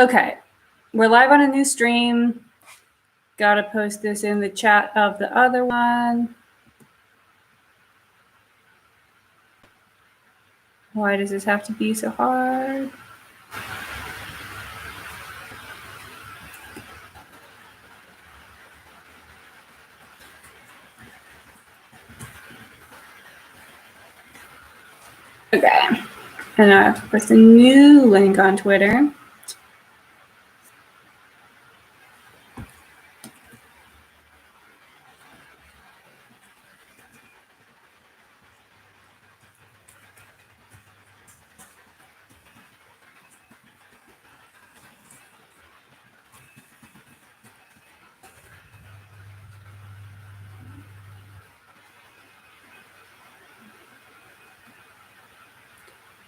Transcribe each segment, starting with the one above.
Okay, we're live on a new stream. Gotta post this in the chat of the other one. Why does this have to be so hard? Okay, and I have to post a new link on Twitter.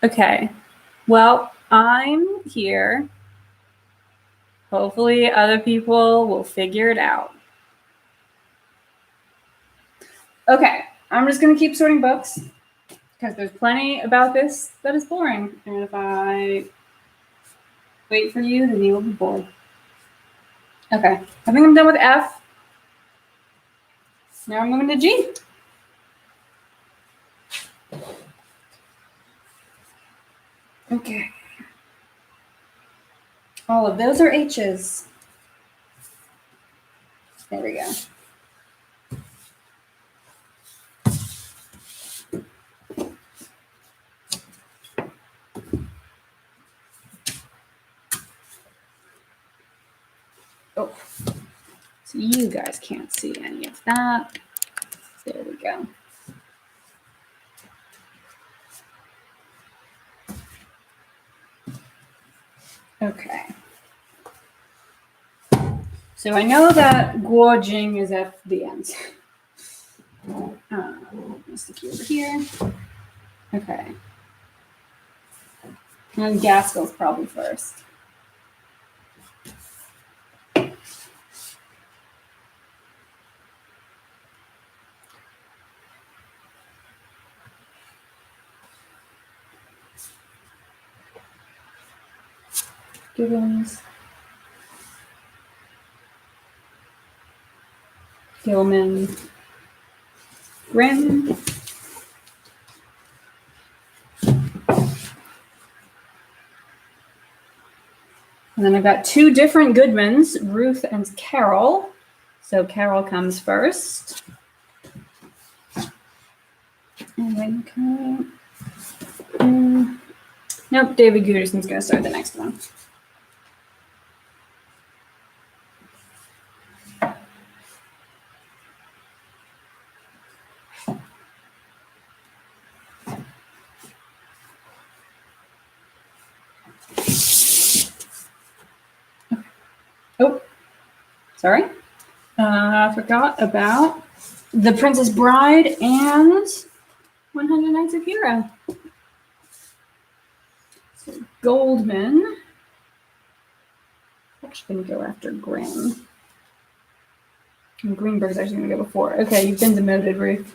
Okay, well, I'm here. Hopefully other people will figure it out. Okay, I'm just gonna keep sorting books because there's plenty about this that is boring. And if I wait for you, then you will be bored. Okay, I think I'm done with F. Now I'm moving to G. Okay. All of those are H's. There we go. Oh, so you guys can't see any of that. There we go. Okay. So I know that Guojing is at the end. Let's stick you over here. Okay. And Gaskell's probably first. Gibbons. Gilman. Grimm. And then I've got two different Goodmans, Ruth and Carol. So Carol comes first. And then nope, David Guterson's going to start the next one. Oh, sorry. I forgot about The Princess Bride and 100 Nights of Hero. So Goldman. I'm actually going to go after Grimm. And Greenberg's actually going to go before. Okay, you've been demoted, Ruth.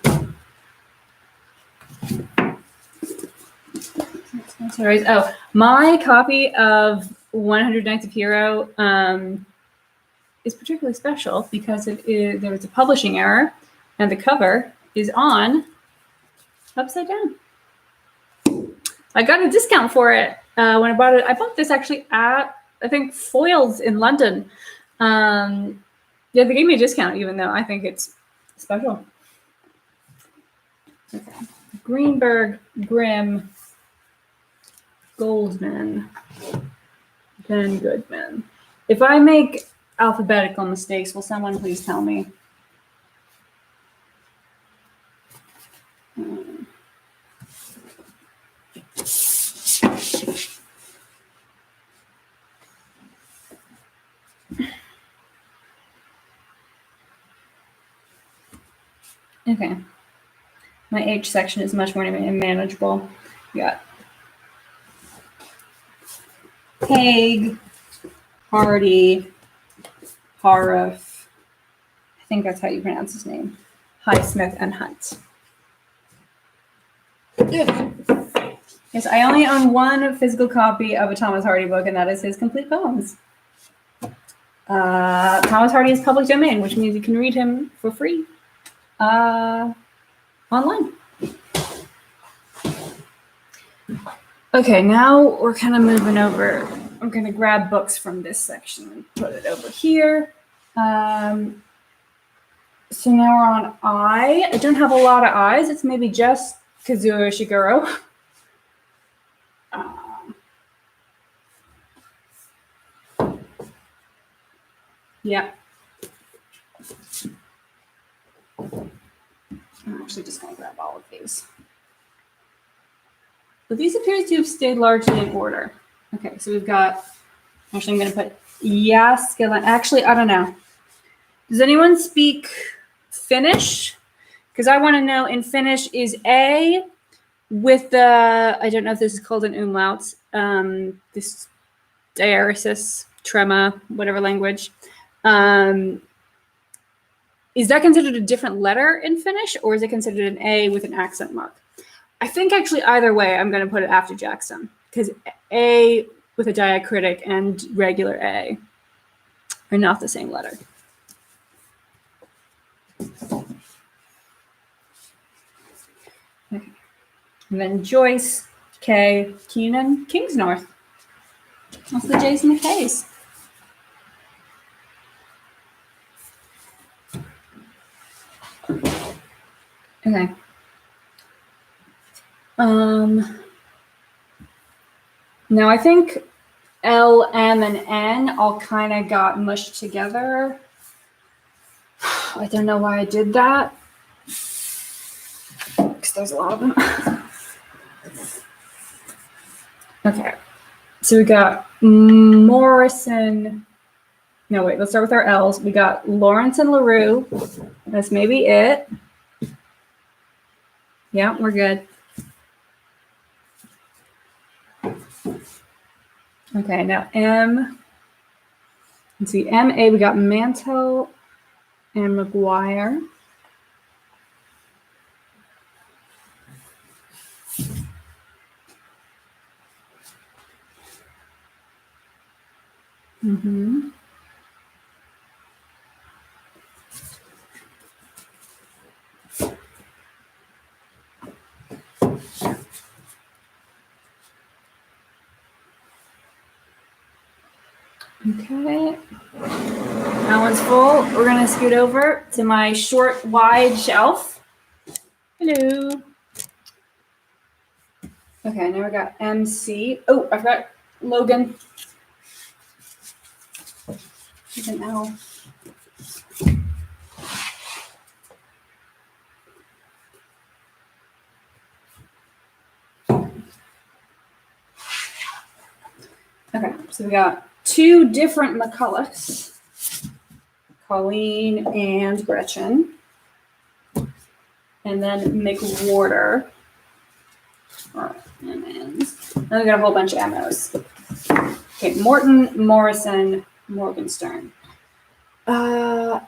Oh, my copy of 100 Nights of Hero is particularly special because there was a publishing error and the cover is on upside down. I got a discount for it when I bought it. I bought this actually at, I think, Foyles in London. Yeah, they gave me a discount even though I think it's special. Okay. Greenberg, Grimm, Goldman, then Goodman. If I make alphabetical mistakes, will someone please tell me? Okay. My H section is much more manageable. We got Haig, Hardy, Hariff. I think that's how you pronounce his name. Highsmith and Hunt. Yes, I only own one physical copy of a Thomas Hardy book, and that is his complete poems. Thomas Hardy is public domain, which means you can read him for free online. Okay, now we're kind of moving over. I'm going to grab books from this section and put it over here. So now we're on I. I don't have a lot of I's. It's maybe just Kazuo Ishiguro. Yeah. I'm actually just going to grab all of these. But these appear to have stayed largely in order. Okay, so we've got, actually I'm going to put Jääskelän. Actually, I don't know. Does anyone speak Finnish? Because I want to know in Finnish, is A with the, I don't know if this is called an umlaut, this diaresis, trema, whatever language. Is that considered a different letter in Finnish, or is it considered an A with an accent mark? I think actually either way, I'm going to put it after Jackson, because A with a diacritic and regular A are not the same letter. Okay. And then Joyce, K, Keenan, Kingsnorth. That's the J's and the K's. Okay. Now I think L, M, and N all kind of got mushed together. I don't know why I did that, because there's a lot of them. Okay, so we got Morrison. No, wait, let's start with our L's. We got Lawrence and LaRue. That's maybe it. Yeah, we're good. Okay, now M. Let's see, M-A, we got Mantle and McGuire. Mm-hmm. Okay, that one's full. We're gonna scoot over to my short, wide shelf. Hello. Okay, now we got MC. Oh, I forgot Logan. He's an L. Okay, so we got two different McCullochs, Colleen and Gretchen, and then McWhorter. And then we got a whole bunch of MOs. Okay, Morton, Morrison, Morgenstern. Okay,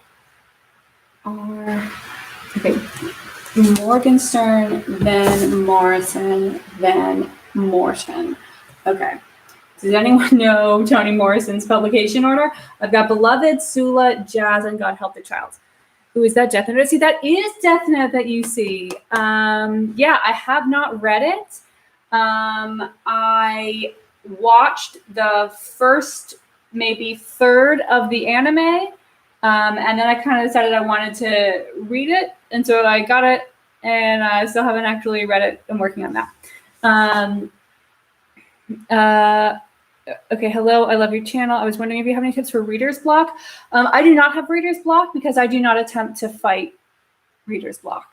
Morgenstern, then Morrison, then Morton. Okay. Does anyone know Toni Morrison's publication order? I've got Beloved, Sula, Jazz, and God Help the Child. Who is that Death Note? See, that is Death Note that you see. Yeah, I have not read it. I watched the first, maybe third of the anime, and then I kind of decided I wanted to read it, and so I got it, and I still haven't actually read it. I'm working on that. Okay, hello, I love your channel. I was wondering if you have any tips for reader's block. I do not have reader's block because I do not attempt to fight reader's block.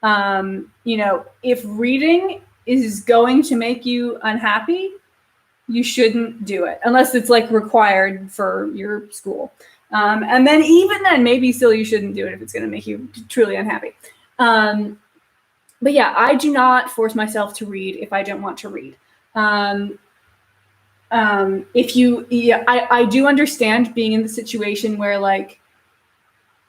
You know, if reading is going to make you unhappy, you shouldn't do it unless it's like required for your school. And then even then, maybe still you shouldn't do it if it's going to make you truly unhappy. But yeah, I do not force myself to read if I don't want to read. I do understand being in the situation where, like,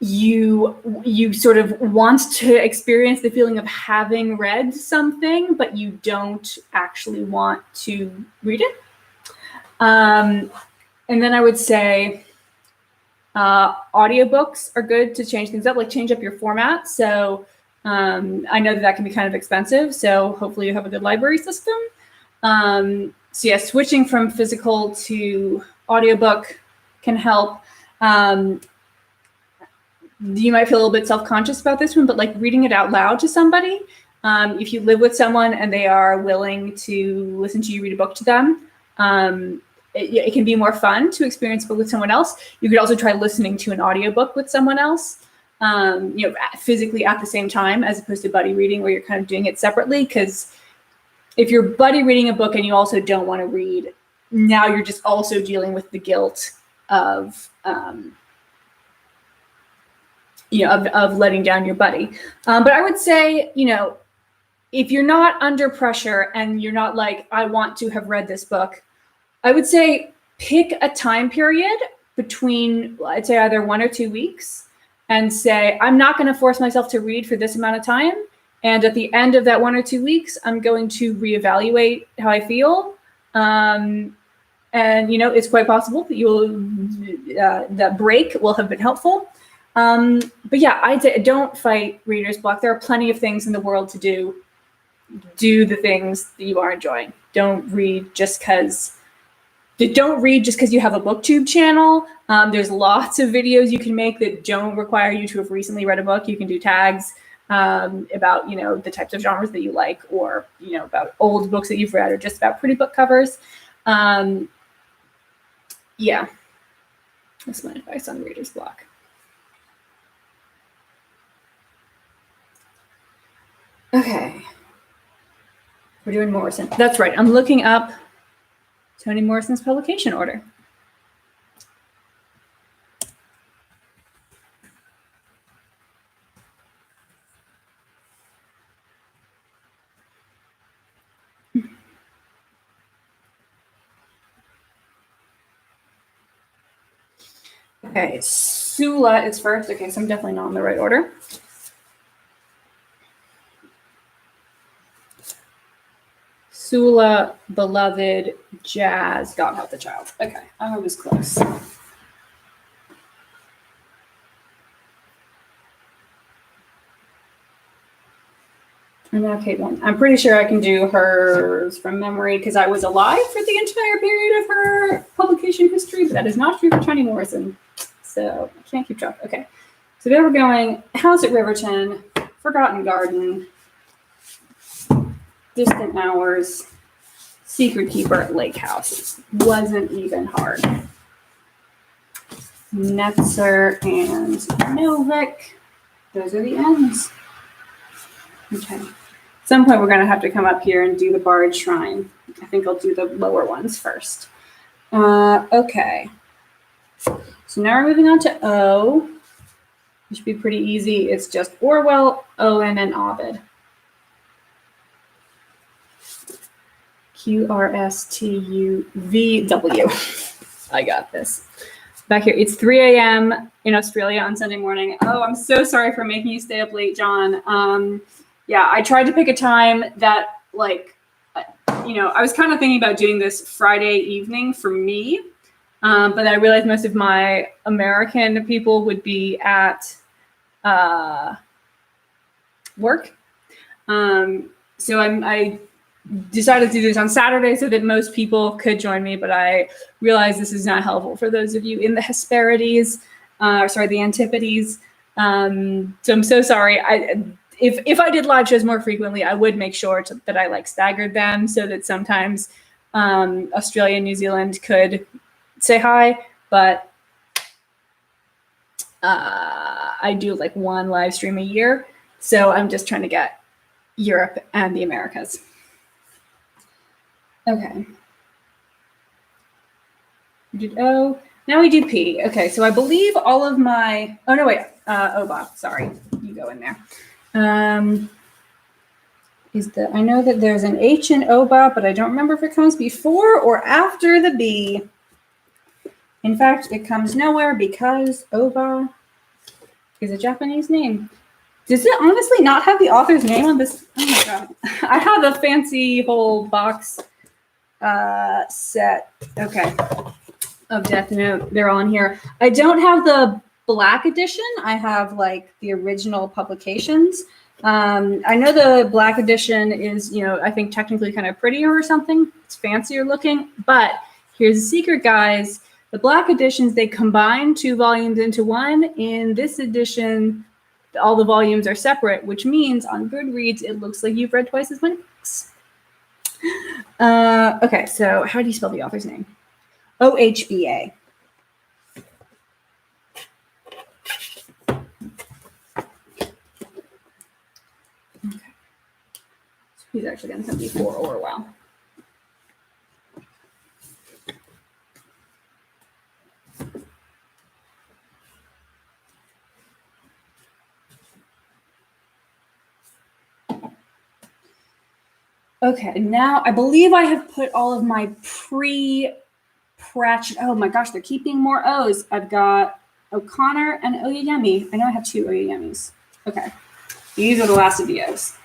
you sort of want to experience the feeling of having read something, but you don't actually want to read it. And then I would say audiobooks are good to change things up, like change up your format. So I know that can be kind of expensive. So hopefully you have a good library system. So yeah, switching from physical to audiobook can help. You might feel a little bit self-conscious about this one, but like reading it out loud to somebody, if you live with someone and they are willing to listen to you read a book to them, it can be more fun to experience a book with someone else. You could also try listening to an audiobook with someone else, physically at the same time, as opposed to buddy reading where you're kind of doing it separately. Because if you're buddy reading a book and you also don't want to read, now you're just also dealing with the guilt of of letting down your buddy. But I would say, if you're not under pressure and you're not like, I want to have read this book, I would say pick a time period between, I'd say either 1 or 2 weeks, and say, I'm not going to force myself to read for this amount of time. And at the end of that 1 or 2 weeks, I'm going to reevaluate how I feel. And, it's quite possible that that break will have been helpful. But yeah, I'd say don't fight reader's block. There are plenty of things in the world to do. Do the things that you are enjoying. Don't read just because you have a BookTube channel. There's lots of videos you can make that don't require you to have recently read a book. You can do tags about, the types of genres that you like, or, about old books that you've read, or just about pretty book covers. Yeah, that's my advice on reader's block. Okay. We're doing Morrison. That's right. I'm looking up Toni Morrison's publication order. Okay, Sula is first. Okay, so I'm definitely not in the right order. Sula, Beloved, Jazz, God Help the Child. Okay, I was close. And okay, then I'm pretty sure I can do hers from memory because I was alive for the entire period of her publication history, but that is not true for Toni Morrison. So I can't keep track. Okay, so there we're going. House at Riverton, Forgotten Garden, Distant Hours, Secret Keeper, Lake House. Wasn't even hard. Netzer and Novik. Those are the ends. Okay. At some point, we're going to have to come up here and do the Bard Shrine. I think I'll do the lower ones first. Okay. So now we're moving on to O. It should be pretty easy. It's just Orwell, Owen, and Ovid. QRSTUVW. I got this. Back here, it's 3 a.m. in Australia on Sunday morning. Oh, I'm so sorry for making you stay up late, John. Yeah, I tried to pick a time that, I was kind of thinking about doing this Friday evening for me, but I realized most of my American people would be at work. So I decided to do this on Saturday so that most people could join me, but I realized this is not helpful for those of you in the Hesperides, the Antipodes. So I'm so sorry. If I did live shows more frequently, I would make sure that I staggered them so that sometimes Australia and New Zealand could say hi, but I do one live stream a year. So I'm just trying to get Europe and the Americas. Okay. We did O. Now we do P. Okay, so I believe all of my... Oh, no, wait. Oba. Sorry. You go in there. I know that there's an H in Oba, but I don't remember if it comes before or after the B. In fact, it comes nowhere because Oba is a Japanese name. Does it honestly not have the author's name on this? Oh my god. I have a fancy whole box set. Okay. Of Death Note. They're all in here. I don't have the black edition. I have like the original publications. I know the black edition is, I think technically kind of prettier or something. It's fancier looking. But here's the secret, guys. The black editions, they combine 2 volumes into one. In this edition, all the volumes are separate, which means on Goodreads, it looks like you've read twice as many books. Okay, so how do you spell the author's name? OHBA. Okay. So he's actually going to come before Orwell. Okay, now I believe I have put all of my Pratchett. Oh my gosh, they're keeping more O's. I've got O'Connor and Oyeyemi. I know I have 2 Oyeyemis. Okay, these are the last of the O's.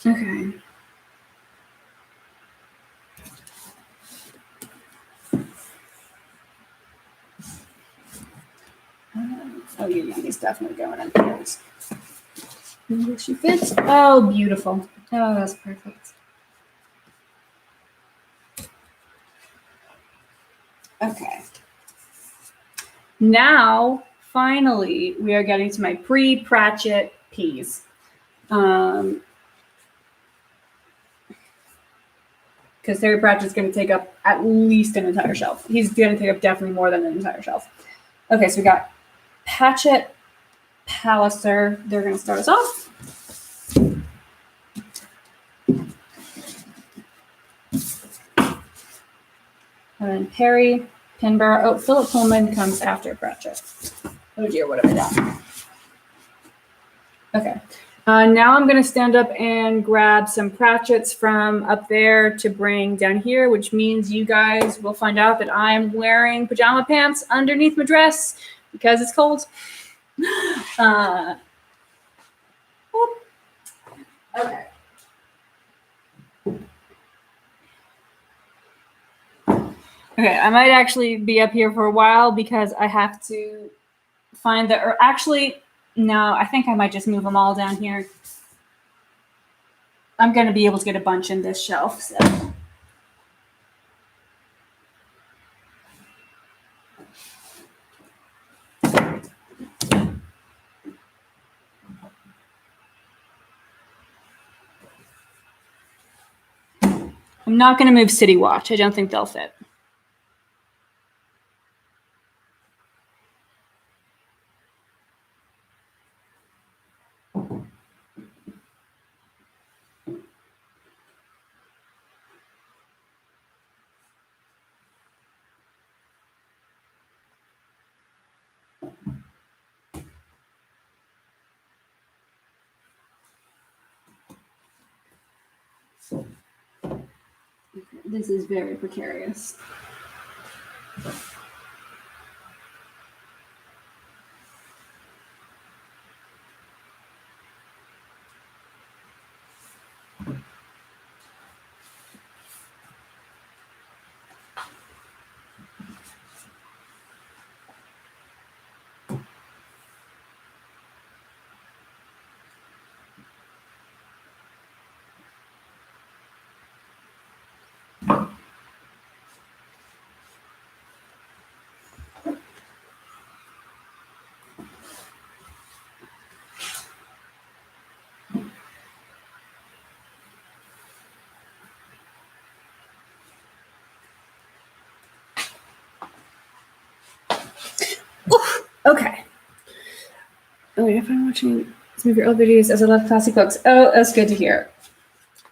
Okay. Oyeyemi's definitely going in O's. Will she fit? Oh, beautiful. Oh, that's perfect. Okay. Now, finally, we are getting to my pre-Pratchett P's. Because Terry Pratchett's going to take up at least an entire shelf. He's going to take up definitely more than an entire shelf. Okay, so we got Patchett, Palliser. They're going to start us off. And then Perry, Pinborough. Oh, Philip Pullman comes after Pratchett. Oh dear, what have I done? Okay. Now I'm going to stand up and grab some Pratchetts from up there to bring down here, which means you guys will find out that I'm wearing pajama pants underneath my dress because it's cold. Okay. Okay, I might actually be up here for a while because I have to find the, or actually, no, I think I might just move them all down here. I'm going to be able to get a bunch in this shelf, so. I'm not going to move City Watch. I don't think they'll fit. This is very precarious. Okay. Oh, wait, if I'm watching some of your old videos as I love classic books. Oh, that's good to hear.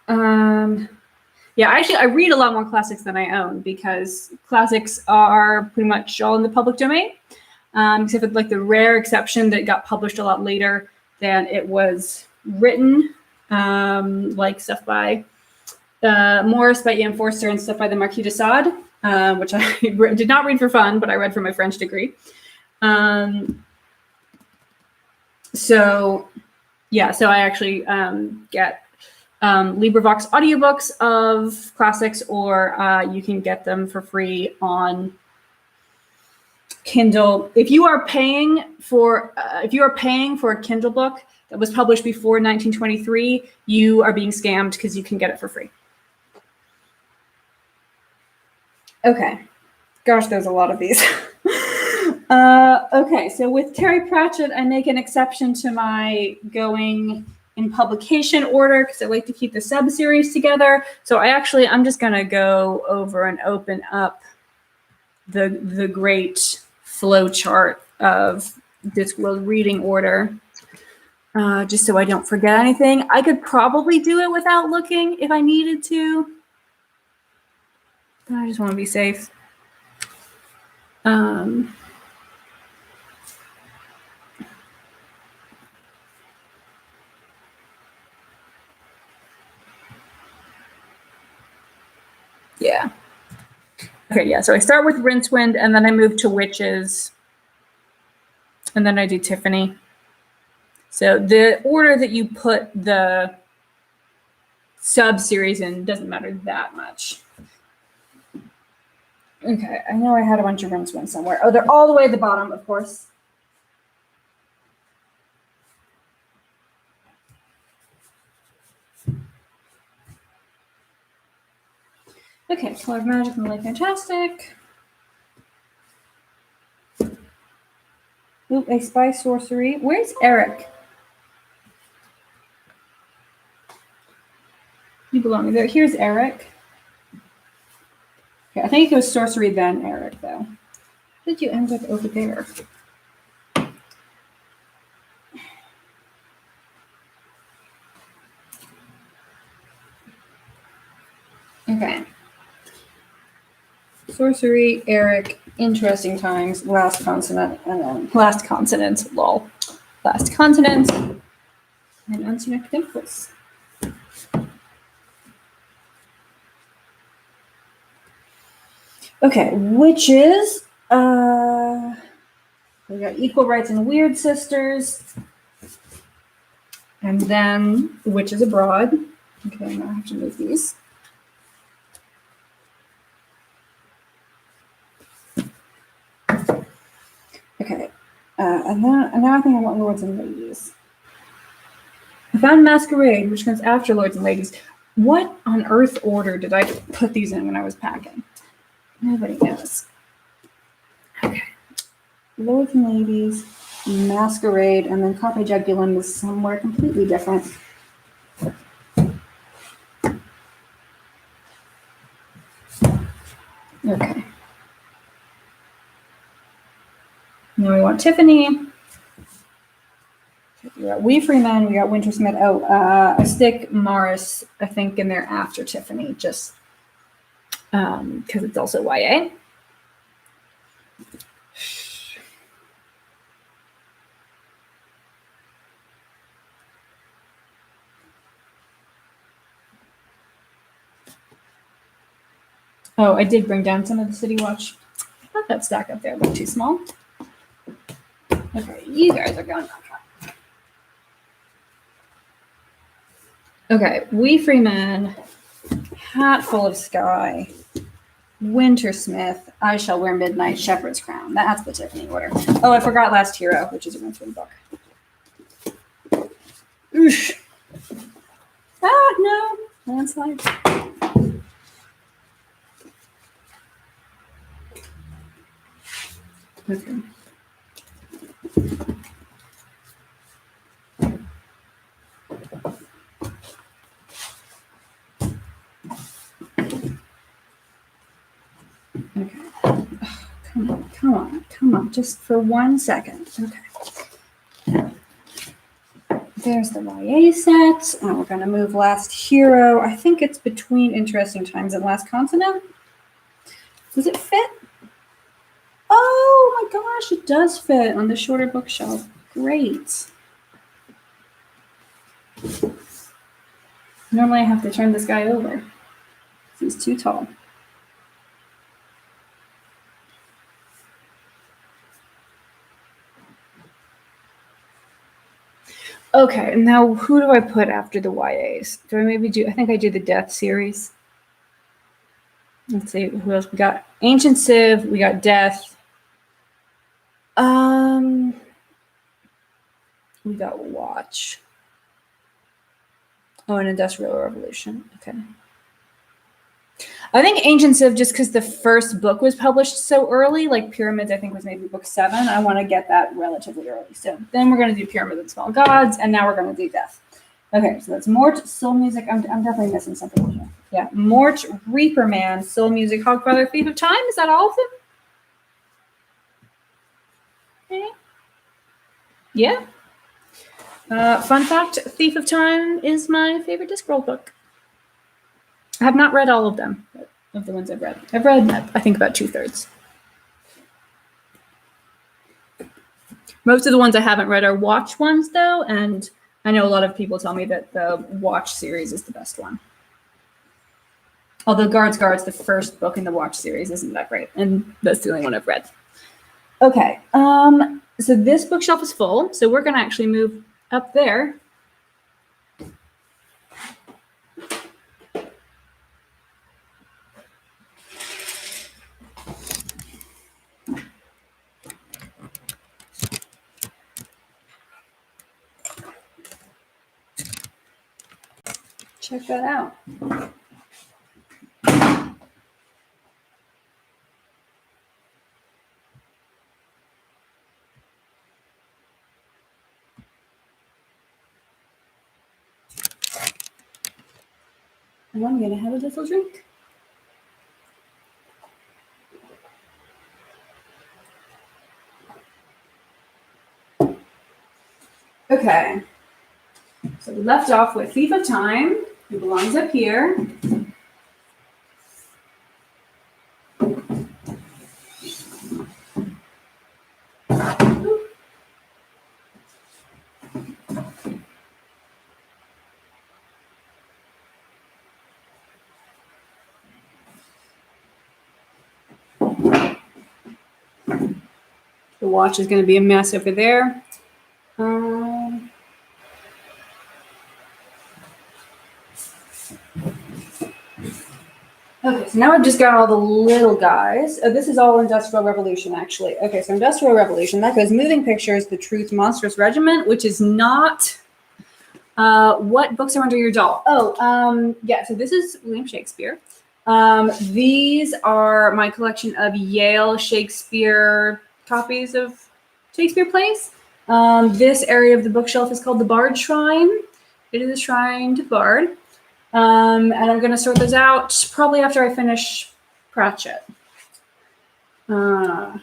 Yeah, actually, I read a lot more classics than I own because classics are pretty much all in the public domain, except for like the rare exception that got published a lot later than it was written. like stuff by Morris, by Ian Forster, and stuff by the Marquis de Sade, which I did not read for fun, but I read for my French degree. So I actually get LibriVox audiobooks of classics, or you can get them for free on Kindle. If you are paying for a Kindle book that was published before 1923, you are being scammed because you can get it for free. Okay. Gosh, there's a lot of these. Okay, so with Terry Pratchett, I make an exception to my going in publication order because I like to keep the sub-series together. So I'm just going to go over and open up the great flow chart of Discworld reading order, just so I don't forget anything. I could probably do it without looking if I needed to, but I just want to be safe. Yeah. Okay, yeah, so I start with Rincewind, and then I move to Witches, and then I do Tiffany. So the order that you put the sub-series in doesn't matter that much. Okay, I know I had a bunch of Rincewind somewhere. Oh, they're all the way at the bottom, of course. Okay, Color of Magic and Light Fantastic. Ooh, I Spy Sorcery. Where's Eric? You belong there. Here's Eric. Okay, I think it was Sorcery, then Eric, though. How did you end up over there? Okay. Sorcery, Eric, Interesting Times, Last Consonant, and then Last Consonant, lol. Last Consonant, and Unsonic Dimples. Okay, Witches. We got Equal Rights and Weird Sisters. And then Witches Abroad. Okay, now I have to move these. Okay, and now I think I want Lords and Ladies. I found Masquerade, which comes after Lords and Ladies. What on earth order did I put these in when I was packing? Nobody knows. Okay. Lords and Ladies, Masquerade, and then Carpe Jugulin was somewhere completely different. Okay. Now we want Tiffany. We got Wee Freeman, we got Wintersmith. Oh, I stick Morris, I think, in there after Tiffany, just because it's also YA. Oh, I did bring down some of the City Watch. I thought that stack up there looked too small. Okay, you guys are going back up. Okay, Wee Freeman, Hatful of Sky, Wintersmith, I Shall Wear Midnight, Shepherd's Crown. That's the Tiffany order. Oh, I forgot Last Hero, which is a Rincewind book. Oosh. Ah, no. Landslide. Okay. Okay. Oh, come on, just for 1 second. Okay. There's the YA set, and we're going to move Last Hero. I think it's between Interesting Times and Last Consonant. Does it fit? Oh my gosh, it does fit on the shorter bookshelf. Great. Normally I have to turn this guy over. He's too tall. Okay, now who do I put after the YAs? Do I maybe do, I think I do the Death series. Let's see, who else we got? Ancient Civ, we got Death. We got Watch. Oh, an Industrial Revolution. Okay. I think Ancient Civ, just because the first book was published so early, like Pyramids, I think was maybe book 7. I want to get that relatively early. So then we're going to do Pyramids and Small Gods, and now we're going to do Death. Okay, so that's Mort, Soul Music. I'm definitely missing something here. Yeah, Mort, Reaper Man, Soul Music, Hogfather, Thief of Time. Is that all of them? Okay. Yeah. Fun fact, Thief of Time is my favorite Discworld book. I have not read all of them, but of the ones I've read. I've read, I think, about 2/3. Most of the ones I haven't read are Watch ones, though, and I know a lot of people tell me that the Watch series is the best one. Although Guards, the first book in the Watch series, isn't that great, and that's the only one I've read. Okay, so this bookshelf is full, so we're going to actually move up there. Check that out. And I'm going to have a little drink. Okay. So we left off with Thief of Time, who belongs up here. The Watch is going to be a mess over there. Okay, so now I've just got all the little guys. Oh, this is all Industrial Revolution, actually. Okay, so Industrial Revolution, that goes Moving Pictures, The Truth, Monstrous Regiment, which is not what books are under your doll. Yeah, so this is William Shakespeare. These are my collection of Yale Shakespeare copies of Shakespeare plays. This area of the bookshelf is called the Bard Shrine. It is a shrine to Bard. And I'm going to sort those out probably after I finish Pratchett. Okay.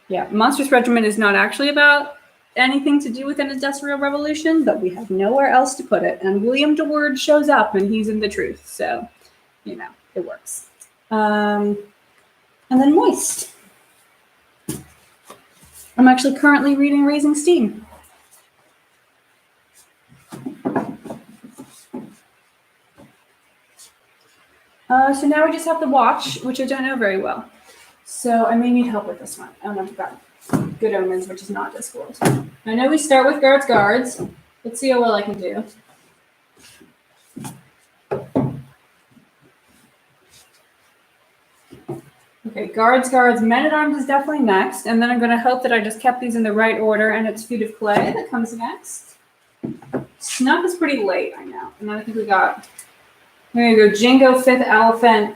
Yeah, Monstrous Regiment is not actually about anything to do with an Industrial Revolution, but we have nowhere else to put it. And William de Worde shows up and he's in the truth. So, you know, it works. And then Moist. I'm actually currently reading Raising Steam. So now we just have the Watch, which I don't know very well. So I may need help with this one. I don't know if I've got Good Omens, which is not Discworld. I know we start with Guards. Let's see how well I can do. Okay, Guards, Men-at-Arms is definitely next. And then I'm going to hope that I just kept these in the right order, and it's Feet of Clay that comes next. Snuff is pretty late, I know. And then I think we got... There you go. Jingo, Fifth Elephant,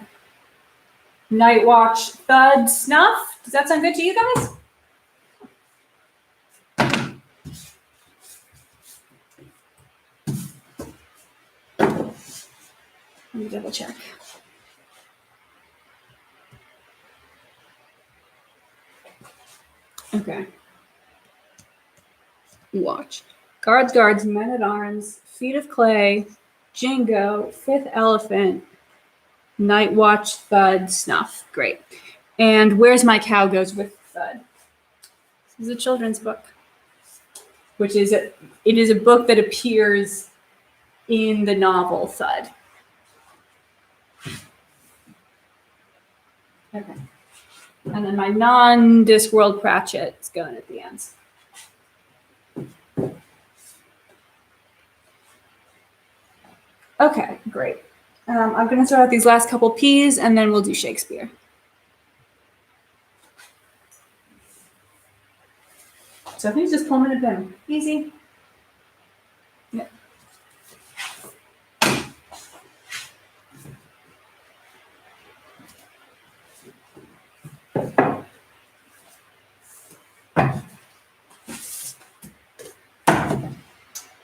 Night Watch, Thud, Snuff. Does that sound good to you guys? Let me double check. Okay. Watch. Guards, Men-at-Arms, Feet of Clay, Jingo, Fifth Elephant, Night Watch, Thud, Snuff. Great. And Where's My Cow goes with Thud. This is a children's book. which is it is a book that appears in the novel side. Okay. And then my non-Discworld Pratchett is going at the ends. Okay, great. I'm going to throw out these last couple P's, and then we'll do Shakespeare. So he's just Pullman and Pym. Easy. Yep.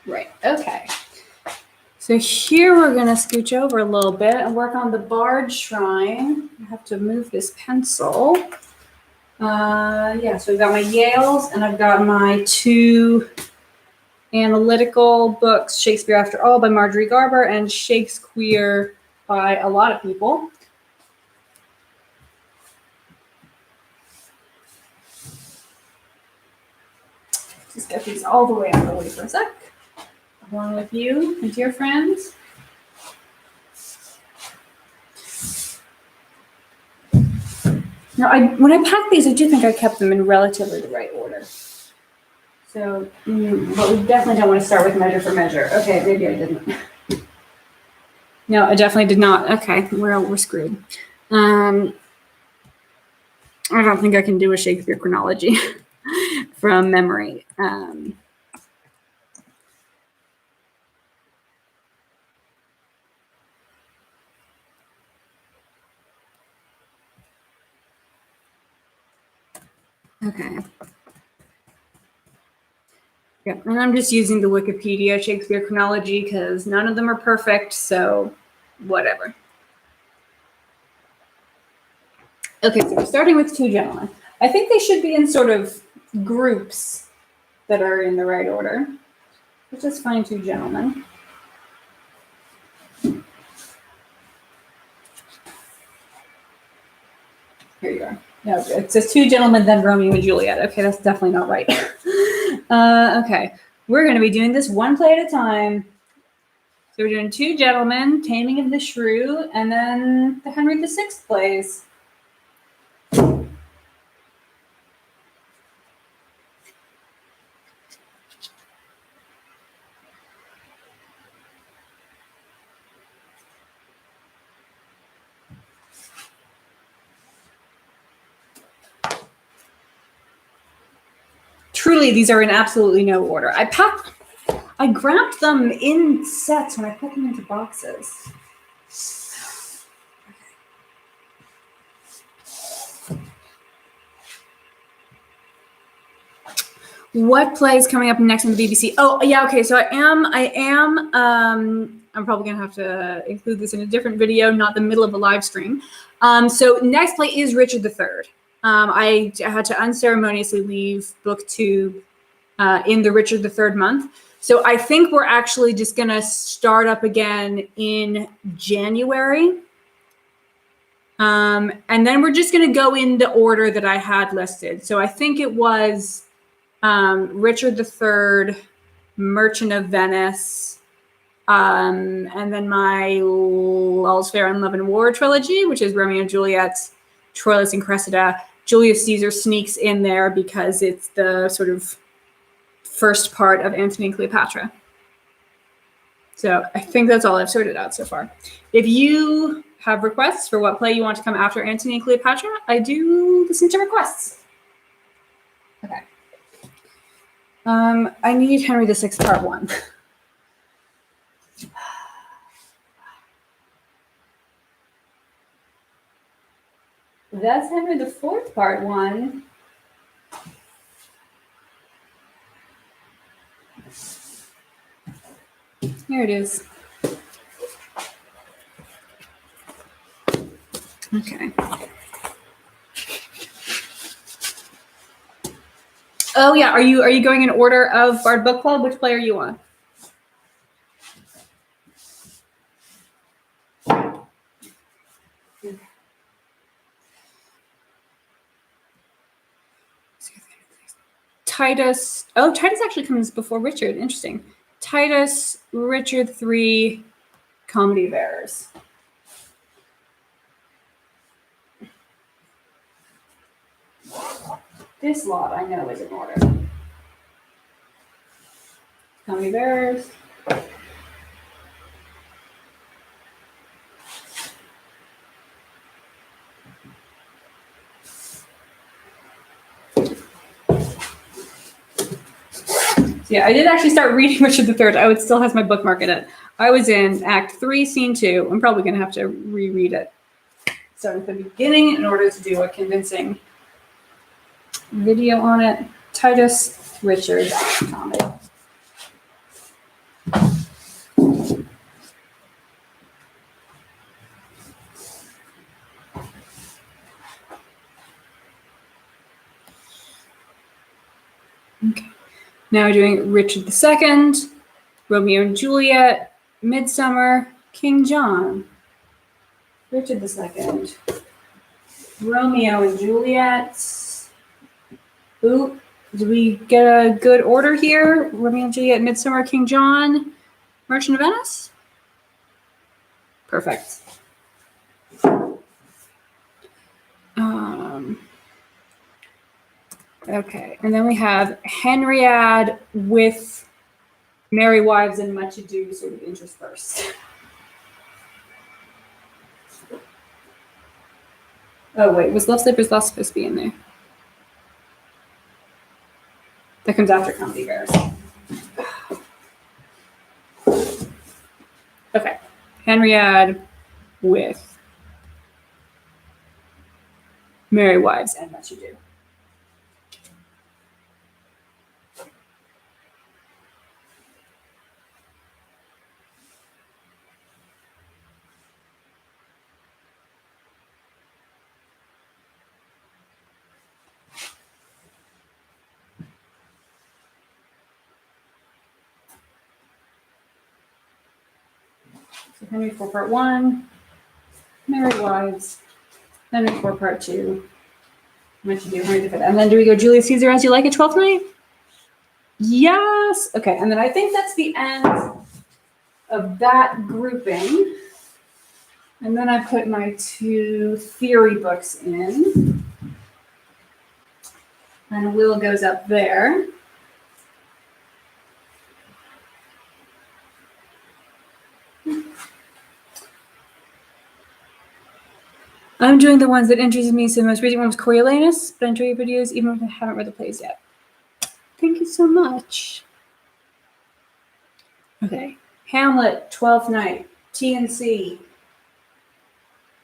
Right, okay. So here we're going to scooch over a little bit and work on the Bard Shrine. I have to move this pencil. Yeah, so I've got my Yales and I've got my 2 analytical books, Shakespeare After All by Marjorie Garber and Shakesqueer by a lot of people. Just get these all the way out of the way for a sec. Along with you, my dear friends. Now, when I packed these, I do think I kept them in relatively the right order. So, but we definitely don't want to start with measure for measure. Okay, maybe I didn't. No, I definitely did not. Okay, we're screwed. I don't think I can do a Shakespeare chronology from memory. Okay. Yeah, and I'm just using the Wikipedia Shakespeare chronology because none of them are perfect, so whatever. Okay, so we're starting with 2 gentlemen. I think they should be in sort of groups that are in the right order. Let's just find 2 gentlemen. Here you are. No, it says 2 gentlemen, then Romeo and Juliet. Okay, that's definitely not right. Okay, we're going to be doing this one play at a time. So we're doing 2 gentlemen, Taming of the Shrew, and then the Henry VI plays. Truly, these are in absolutely no order. I grabbed them in sets when I put them into boxes. What play is coming up next on the BBC? Oh, yeah, okay. So I'm probably gonna have to include this in a different video, not the middle of a live stream. So next play is Richard III. I had to unceremoniously leave book 2 in the Richard III month. So I think we're actually just gonna start up again in January. And then we're just gonna go in the order that I had listed. So I think it was Richard III, Merchant of Venice, and then my All's Fair in Love and War trilogy, which is Romeo and Juliet, Troilus and Cressida. Julius Caesar sneaks in there because it's the sort of first part of Antony and Cleopatra. So I think that's all I've sorted out so far. If you have requests for what play you want to come after Antony and Cleopatra, I do listen to requests. Okay. I need Henry VI Part 1. That's Henry IV Part 1. Here it is. Okay. Oh yeah, are you going in order of Bard Book Club? Which play are you on? Titus. Oh, Titus actually comes before Richard. Interesting. Titus, Richard 3, Comedy of Errors. This lot I know is in order. Comedy of Errors. Yeah, I did actually start reading Richard III. Oh, it still has my bookmark in it. I was in Act 3, Scene 2. I'm probably going to have to reread it. Starting from the beginning in order to do a convincing video on it. Titus, Richard, comedy. Okay. Now we're doing Richard II, Romeo and Juliet, Midsummer, King John. Richard II, Romeo and Juliet. Ooh, did we get a good order here? Romeo and Juliet, Midsummer, King John, Merchant of Venice? Perfect. Okay, and then we have Henriade with Merry Wives and Much Ado sort of interspersed. Oh wait, was Love Slippers Lost supposed to be in there? That comes after Comedy of Errors. Okay, Henriade with Merry Wives and Much Ado. So Henry IV Part 1, Merry Wives, Henry IV Part 2, Much Ado, Henry V. And then do we go Julius Caesar As You Like It, 12th Night? Yes. Okay, and then I think that's the end of that grouping. And then I put my 2 theory books in. And Will goes up there. I'm doing the ones that interested me. So the most recent one was Coriolanus, but I enjoy your videos even if I haven't read the plays yet. Thank you so much. Okay. Hamlet, 12th Night, TNC.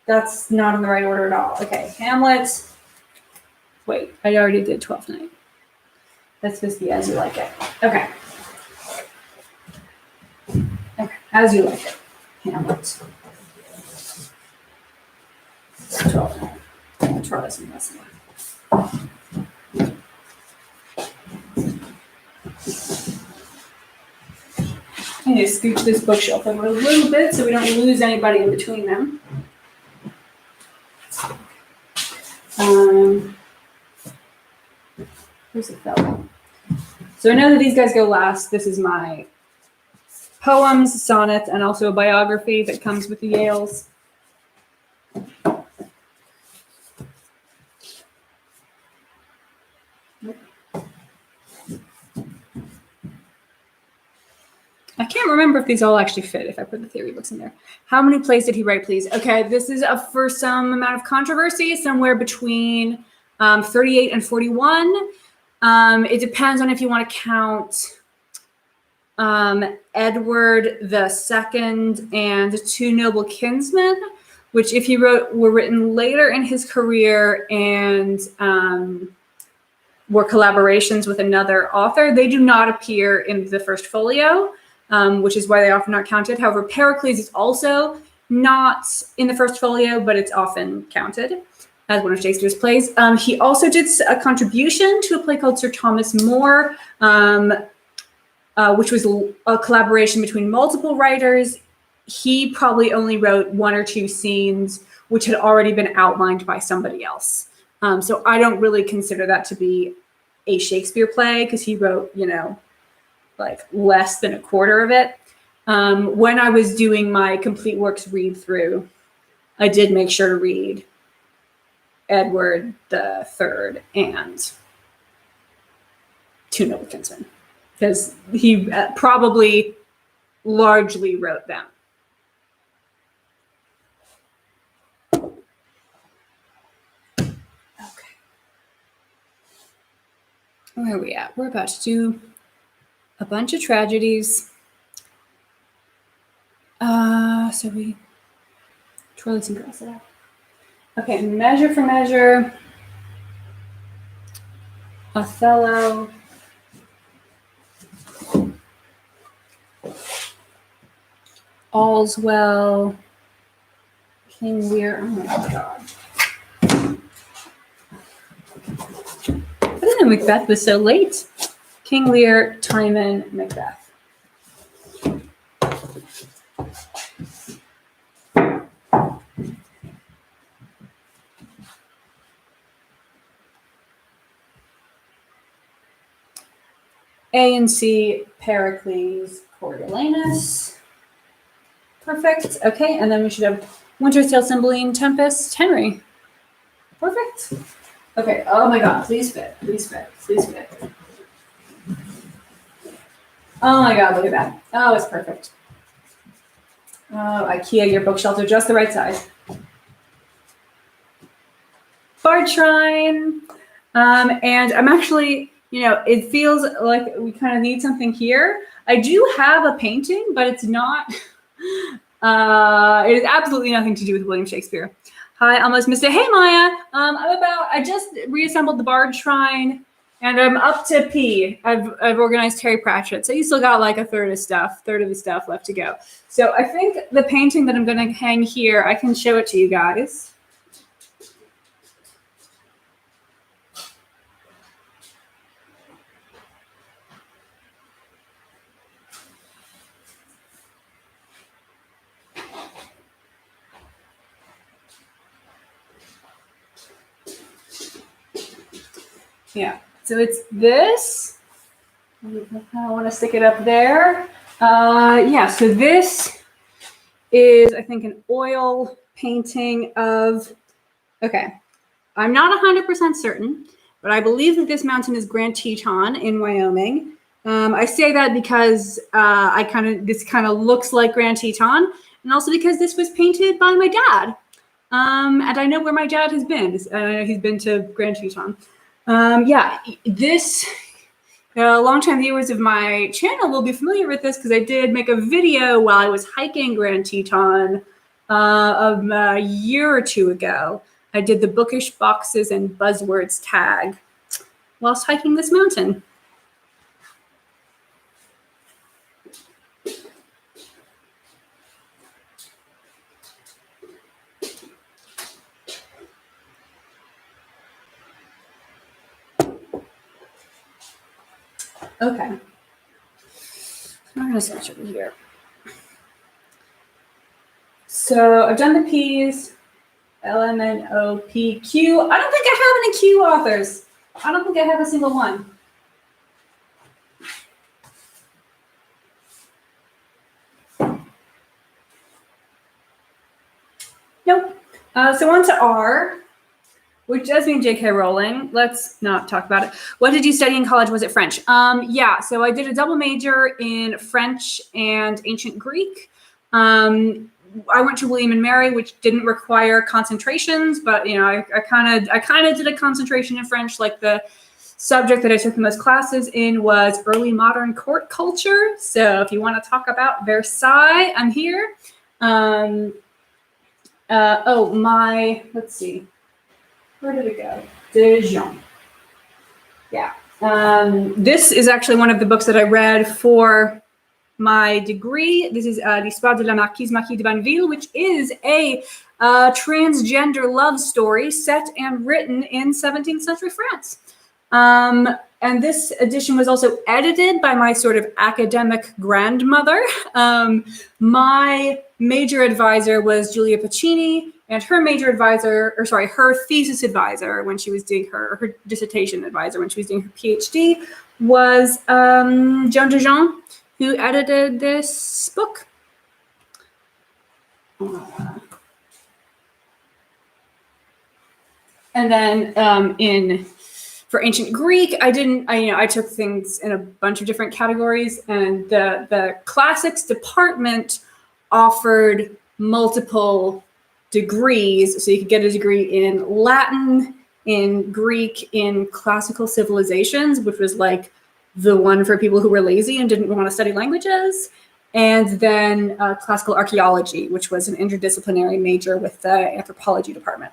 That's not in the right order at all. Okay. Hamlet. Wait, I already did 12th Night. That's supposed to be As You Like It. Okay. Okay. As You Like It. Hamlet. 12th Night. I'll try this one last one. I need to scooch this bookshelf over a little bit so we don't lose anybody in between them. Where's the fellow? So I know that these guys go last. This is my poems, sonnets, and also a biography that comes with the Yales. I can't remember if these all actually fit if I put the theory books in there. How many plays did he write, please? Okay, this is for some amount of controversy, somewhere between 38 and 41. It depends on if you want to count Edward II and Two Noble Kinsmen, which if he wrote were written later in his career and were collaborations with another author. They do not appear in the first folio. Which is why they often not counted. However, Pericles is also not in the first folio, but it's often counted as one of Shakespeare's plays. He also did a contribution to a play called Sir Thomas More, which was a collaboration between multiple writers. He probably only wrote 1 or 2 scenes, which had already been outlined by somebody else. So I don't really consider that to be a Shakespeare play because he wrote, like less than a quarter of it. When I was doing my complete works read through, I did make sure to read Edward III and Two Noble Kinsmen, because he probably largely wrote them. Okay. Where are we at? We're about to do a bunch of tragedies. So we twirl some girls it out. Okay, Measure for Measure, Othello, All's Well, King Lear. Oh my God. I didn't know Macbeth was so late. King Lear, Timon, Macbeth. A and C, Pericles, Coriolanus. Perfect. Okay, and then we should have Winter's Tale, Cymbeline, Tempest, Henry. Perfect. Okay. Oh my God! Please fit. Please fit. Please fit. Oh my God! Look at that. Oh, it's perfect. Oh, IKEA, your bookshelves are just the right size. Bard Shrine. And I'm actually, it feels like we kind of need something here. I do have a painting, but it's not, it has absolutely nothing to do with William Shakespeare. Hi, almost missed it. Hey, Maya. I just reassembled the Bard Shrine and I'm up to P. I've organized Terry Pratchett. So you still got like a third of the stuff left to go. So I think the painting that I'm going to hang here, I can show it to you guys. Yeah, so it's this. I want to stick it up there. Yeah, so this is, I think, an oil painting of, okay, I'm not 100% certain, but I believe that this mountain is Grand Teton in Wyoming. I say that because this kind of looks like Grand Teton, and also because this was painted by my dad. And I know where my dad has been. He's been to Grand Teton. Yeah, this, longtime viewers of my channel will be familiar with this because I did make a video while I was hiking Grand Teton a year or two ago. I did the bookish boxes and buzzwords tag whilst hiking this mountain. Okay. I'm going to switch over here. So I've done the P's, L, M, N, O, P, Q. I don't think I have any Q authors. I don't think I have a single one. Nope. So on to R, which does mean J.K. Rowling. Let's not talk about it. What did you study in college? Was it French? Yeah, so I did a double major in French and ancient Greek. I went to William and Mary, which didn't require concentrations, but I kind of did a concentration in French. Like the subject that I took the most classes in was early modern court culture. So if you want to talk about Versailles, I'm here. Let's see. Where did it go? Dijon. Yeah. This is actually one of the books that I read for my degree. This is L'Histoire de la Marquise Marquis de Banneville, which is a transgender love story set and written in 17th century France. And this edition was also edited by my sort of academic grandmother. My major advisor was Julia Pacini, and her her thesis advisor when she was doing her dissertation advisor when she was doing her PhD was Joan Dijon, who edited this book. And then for ancient Greek, I took things in a bunch of different categories, and the classics department offered multiple degrees. So you could get a degree in Latin, in Greek, in classical civilizations, which was like the one for people who were lazy and didn't want to study languages. And then classical archaeology, which was an interdisciplinary major with the anthropology department.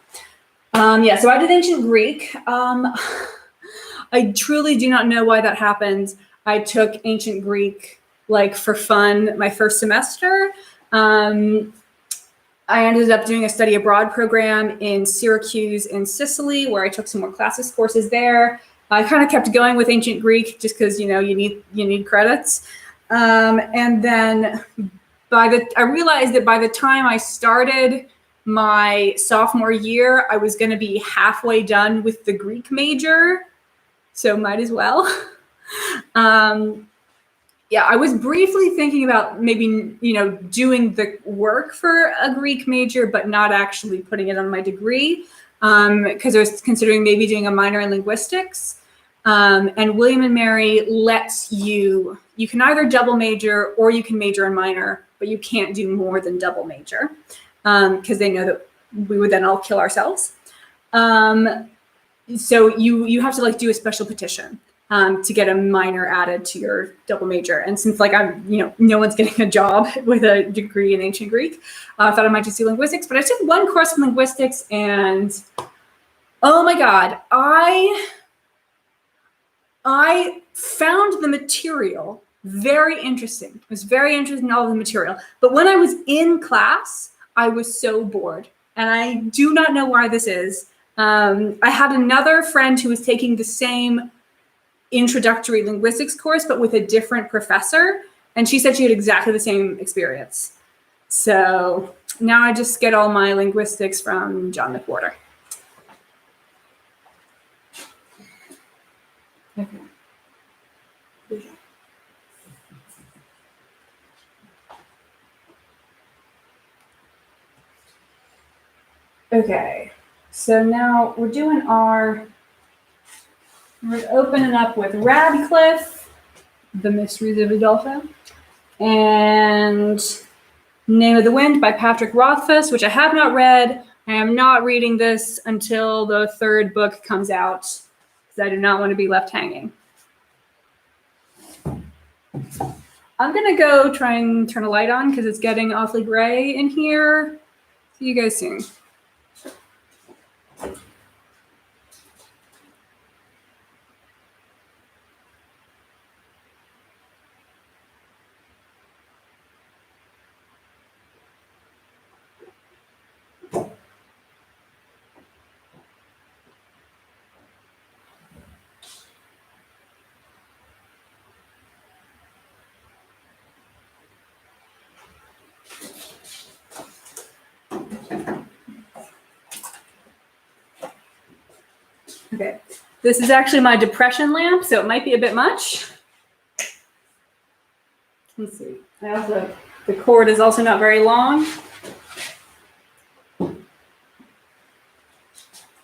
So I did ancient Greek. I truly do not know why that happened. I took ancient Greek like for fun my first semester. I ended up doing a study abroad program in Syracuse in Sicily, where I took some more classes courses there. I kind of kept going with ancient Greek just because you need credits. And then I realized that by the time I started my sophomore year, I was going to be halfway done with the Greek major, so might as well. I was briefly thinking about maybe, doing the work for a Greek major, but not actually putting it on my degree, because I was considering maybe doing a minor in linguistics. And William & Mary lets you can either double major or you can major and minor, but you can't do more than double major, because they know that we would then all kill ourselves. So you have to do a special petition to get a minor added to your double major. And since no one's getting a job with a degree in ancient Greek, I thought I might just do linguistics. But I took one course in linguistics, and oh my God, I found the material very interesting. I was very interested in all of the material. But when I was in class, I was so bored. And I do not know why this is. I had another friend who was taking the same introductory linguistics course, but with a different professor. And she said she had exactly the same experience. So now I just get all my linguistics from John McWhorter. Okay. Okay, so now we're opening up with Radcliffe, The Mysteries of Udolpho, and Name of the Wind by Patrick Rothfuss, which I have not read. I am not reading this until the third book comes out, because I do not want to be left hanging. I'm going to go try and turn a light on because it's getting awfully gray in here. See you guys soon. Okay, this is actually my depression lamp, so it might be a bit much. Let's see. The cord is also not very long.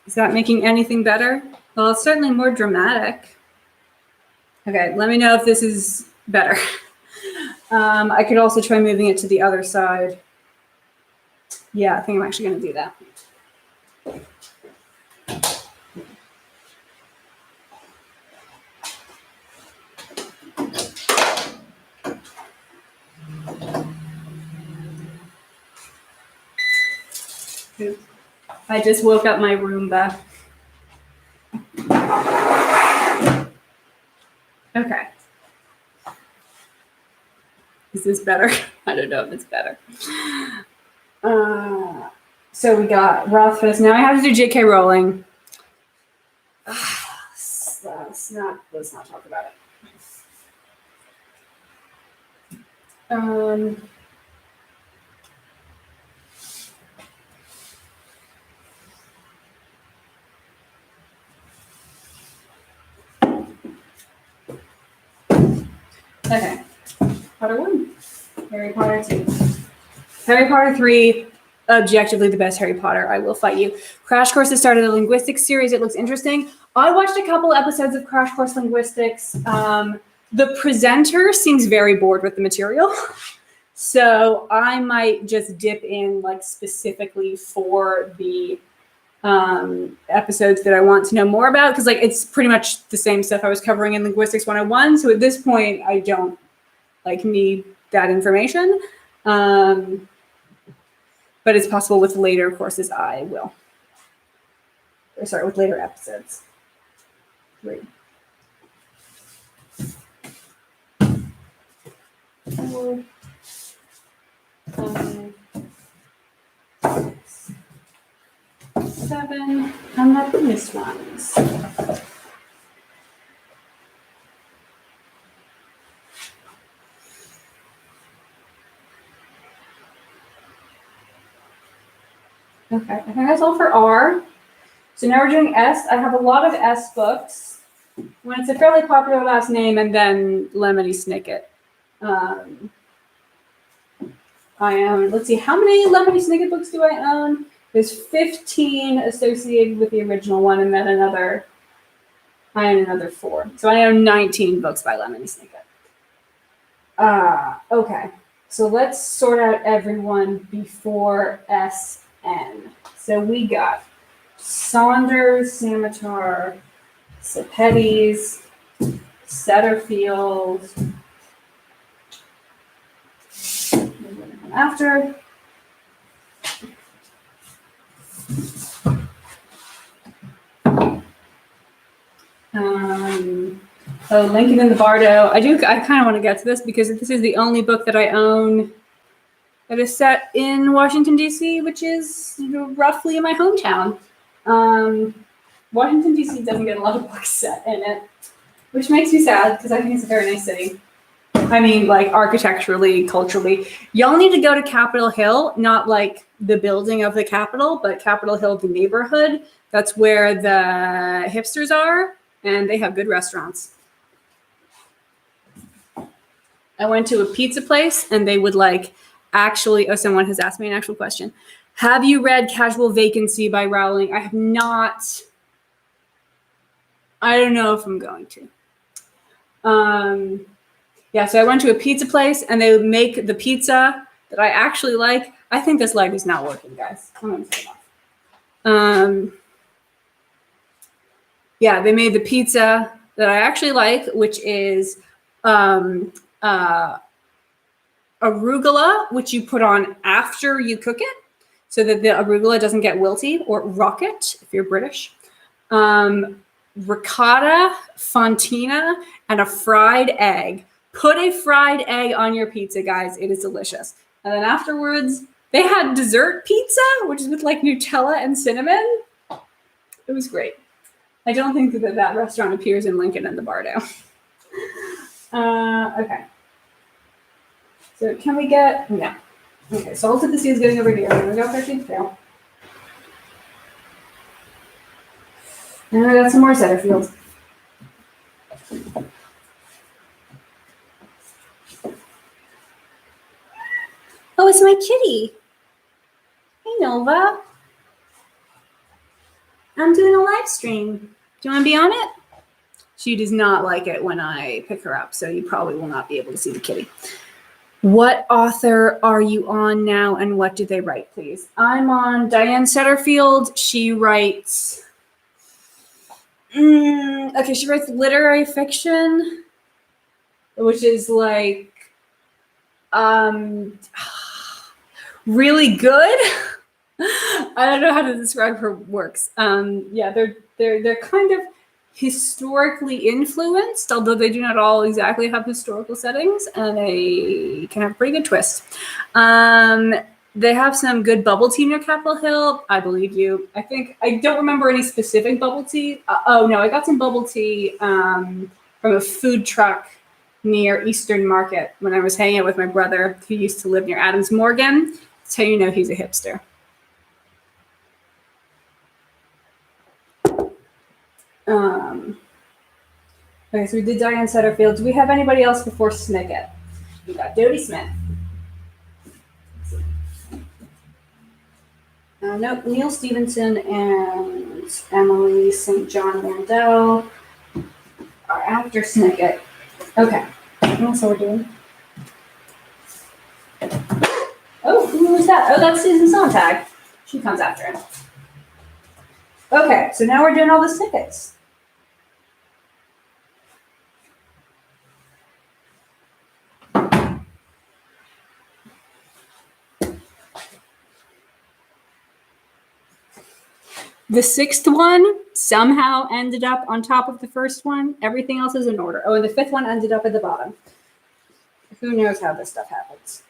Is that making anything better? Well, it's certainly more dramatic. Okay, let me know if this is better. I could also try moving it to the other side. Yeah, I think I'm actually going to do that. I just woke up my Roomba. Okay. Is this better? I don't know if it's better. So we got Rothfuss. Now I have to do J.K. Rowling. let's not talk about it. Okay. Potter 1, Harry Potter 2. Harry Potter 3, objectively the best Harry Potter. I will fight you. Crash Course has started a linguistics series. It looks interesting. I watched a couple episodes of Crash Course Linguistics. The presenter seems very bored with the material. So I might just dip in like specifically for the episodes that I want to know more about, because like it's pretty much the same stuff I was covering in Linguistics 101. So at this point, I don't like need that information. But it's possible with later courses I will. Or sorry, with later episodes. 3, 4, 5, 6, 7, and the missed ones. Okay, I think that's all for R. So now we're doing S. I have a lot of S books. When it's a fairly popular last name, and then Lemony Snicket. I own, let's see, how many Lemony Snicket books do I own? There's 15 associated with the original one, and then I own another 4. So I own 19 books by Lemony Snicket. Okay, so let's sort out everyone before SN. So we got Saunders, Samatar, Sepetys, Setterfield. After. Lincoln in the Bardo. I kind of want to get to this because this is the only book that I own that is set in Washington, D.C., which is roughly in my hometown. Washington, D.C. doesn't get a lot of books set in it, which makes me sad because I think it's a very nice city. I mean, like architecturally, culturally. Y'all need to go to Capitol Hill, not like the building of the Capitol, but Capitol Hill, the neighborhood. That's where the hipsters are, and they have good restaurants. I went to a pizza place, and they would like actually, someone has asked me an actual question. Have you read Casual Vacancy by Rowling? I have not. I don't know if I'm going to. Yeah, so I went to a pizza place, and they would make the pizza that I actually like. I think this light is not working, guys. I'm going to turn it off. Yeah, they made the pizza that I actually like, which is arugula, which you put on after you cook it, so that the arugula doesn't get wilty, or rocket if you're British. Ricotta, fontina, and a fried egg. Put a fried egg on your pizza, guys. It is delicious. And then afterwards, they had dessert pizza, which is with like Nutella and cinnamon. It was great. I don't think that restaurant appears in Lincoln in the Bardo. Okay. So can we get, no. Okay, Salt of the Sea is getting over here. Here we go, 13th fail. And I got some more Setterfield. Oh, it's my kitty. Hey, Nova. I'm doing a live stream. Do you want to be on it? She does not like it when I pick her up, so you probably will not be able to see the kitty. What author are you on now, and what do they write, please? I'm on Diane Setterfield. She writes... okay, she writes literary fiction, which is like... really good. I don't know how to describe her works. Yeah, they're kind of historically influenced, although they do not all exactly have historical settings, and they can have a pretty good twist. They have some good bubble tea near Capitol Hill. I believe you. I don't remember any specific bubble tea. Oh no, I got some bubble tea from a food truck near Eastern Market when I was hanging out with my brother who used to live near Adams Morgan. That's how you know he's a hipster. Okay, so we did Diane Setterfield. Do we have anybody else before Snicket? We got Dodie Smith. Nope, Neil Stevenson and Emily St. John Mandel are after Snicket. Okay, what else are we doing? Oh, who was that? Oh, that's Susan Sontag. She comes after him. Okay, so now we're doing all the Snickets. The sixth one somehow ended up on top of the first one. Everything else is in order. Oh, and the fifth one ended up at the bottom. Who knows how this stuff happens?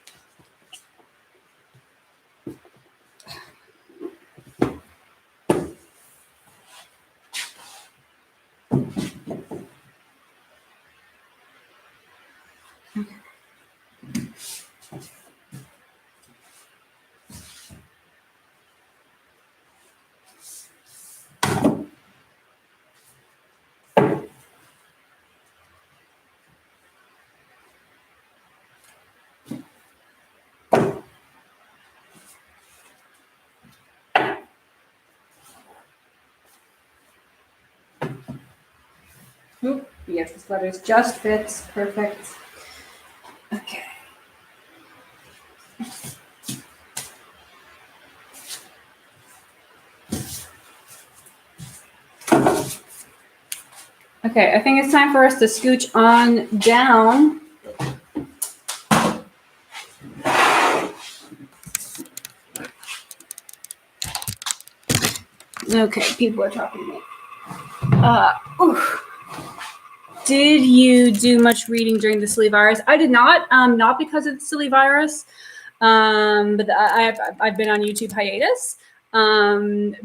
Oop, yes, this letters just fits. Perfect. Okay. Okay, I think it's time for us to scooch on down. Okay, people are talking to me. Did you do much reading during the silly virus? I did not, not because of the silly virus, but I've been on YouTube hiatus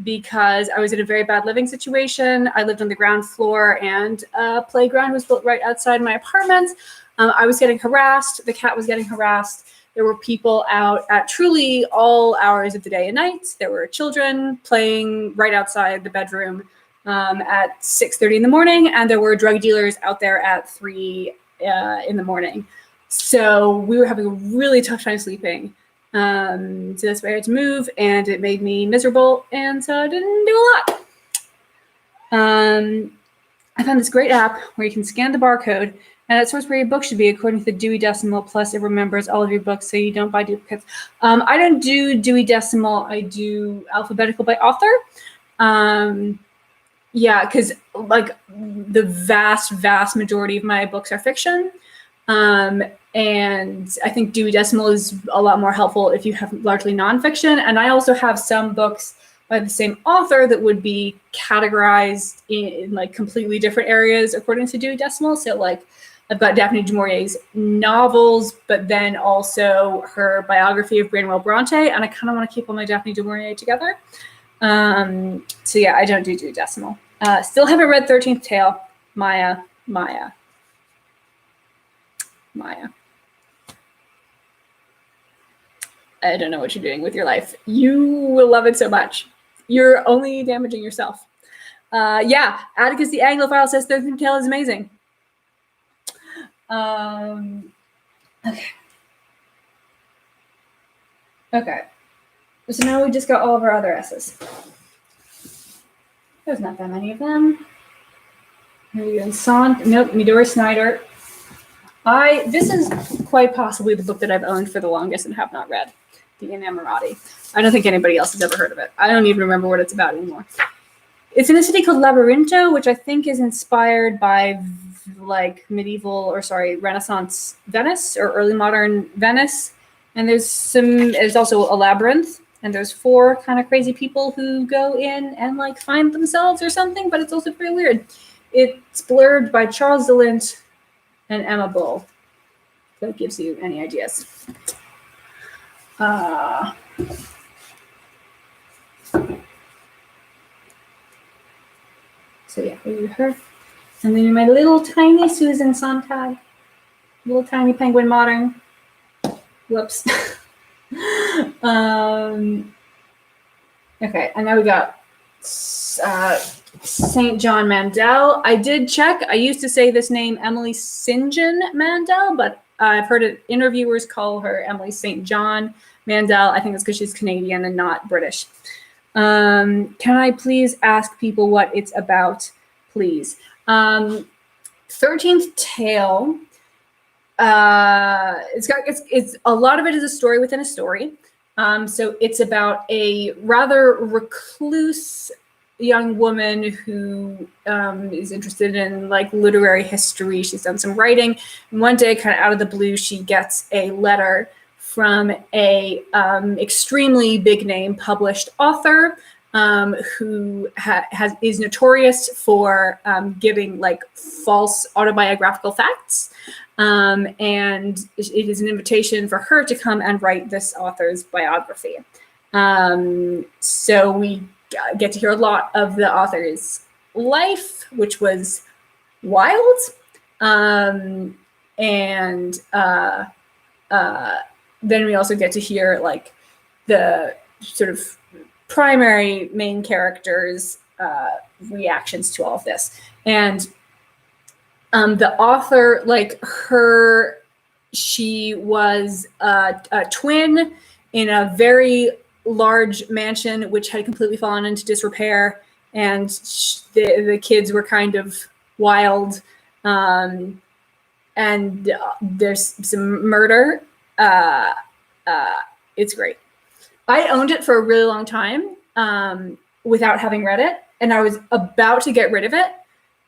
because I was in a very bad living situation. I lived on the ground floor and a playground was built right outside my apartment. I was getting harassed. The cat was getting harassed. There were people out at truly all hours of the day and night. There were children playing right outside the bedroom at 6:30 in the morning, and there were drug dealers out there at 3 in the morning. So we were having a really tough time sleeping. So that's why I had to move, and it made me miserable, and so I didn't do a lot. I found this great app where you can scan the barcode, and it sorts where your book should be according to the Dewey Decimal, plus it remembers all of your books so you don't buy duplicates. I don't do Dewey Decimal, I do alphabetical by author. Yeah, because like the vast majority of my books are fiction. And I think Dewey Decimal is a lot more helpful if you have largely nonfiction. And I also have some books by the same author that would be categorized in like completely different areas according to Dewey Decimal. So like I've got Daphne du Maurier's novels, but then also her biography of Branwell Bronte. And I kind of want to keep all my Daphne du Maurier together. So yeah, I don't do Dewey Decimal. Still haven't read 13th Tale. Maya. I don't know what you're doing with your life. You will love it so much. You're only damaging yourself. Yeah, Atticus the Anglophile says 13th Tale is amazing. Okay. So now we just got all of our other S's. There's not that many of them. Here we go. Nope, Midori Snyder. This is quite possibly the book that I've owned for the longest and have not read. The Innamorati. I don't think anybody else has ever heard of it. I don't even remember what it's about anymore. It's in a city called Labyrinto, which I think is inspired by like Renaissance Venice or early modern Venice. And there's also a labyrinth, and there's 4 kind of crazy people who go in and like find themselves or something, but it's also very weird. It's blurred by Charles DeLint and Emma Bull. If that gives you any ideas. So yeah, we read her. And then my little tiny Susan Sontag. Little tiny penguin modern. Whoops. Okay, and now we got St. John Mandel. I did check. I used to say this name Emily St. John Mandel, but I've heard interviewers call her Emily St. John Mandel. I think it's because she's Canadian and not British. Can I please ask people what it's about, please? 13th Tale. It's a lot of it is a story within a story. So it's about a rather recluse young woman who is interested in like literary history. She's done some writing. And one day, kind of out of the blue, she gets a letter from a extremely big name published author who is notorious for giving like false autobiographical facts. And it is an invitation for her to come and write this author's biography. So we get to hear a lot of the author's life, which was wild. And then we also get to hear like the sort of primary main characters' reactions to all of this. And the author, like her, she was a twin in a very large mansion which had completely fallen into disrepair, and the kids were kind of wild, and there's some murder. It's great. I owned it for a really long time without having read it, and I was about to get rid of it.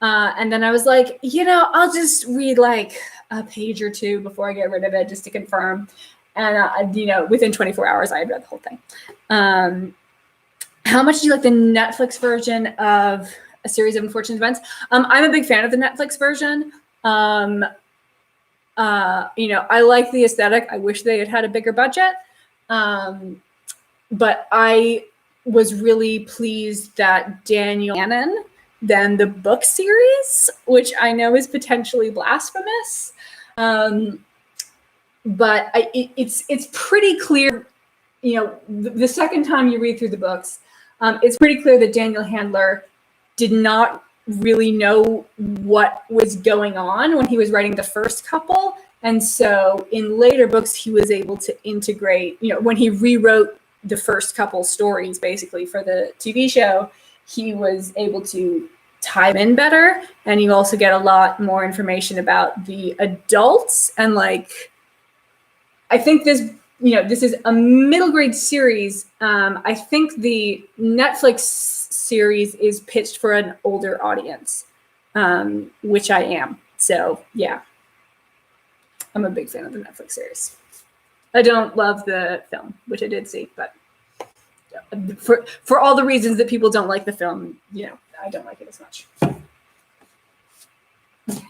And then I was like, I'll just read like a page or two before I get rid of it just to confirm. And, within 24 hours, I had read the whole thing. How much do you like the Netflix version of A Series of Unfortunate Events? I'm a big fan of the Netflix version. I like the aesthetic. I wish they had had a bigger budget. But I was really pleased that Daniel Hannan than the book series, which I know is potentially blasphemous. But it's pretty clear, the second time you read through the books, it's pretty clear that Daniel Handler did not really know what was going on when he was writing the first couple. And so in later books, he was able to integrate, when he rewrote the first couple stories, basically for the TV show, he was able to tie them in better. And you also get a lot more information about the adults. And I think this is a middle grade series. I think the Netflix series is pitched for an older audience, which I am. So yeah, I'm a big fan of the Netflix series. I don't love the film, which I did see, but for all the reasons that people don't like the film, I don't like it as much. Okay.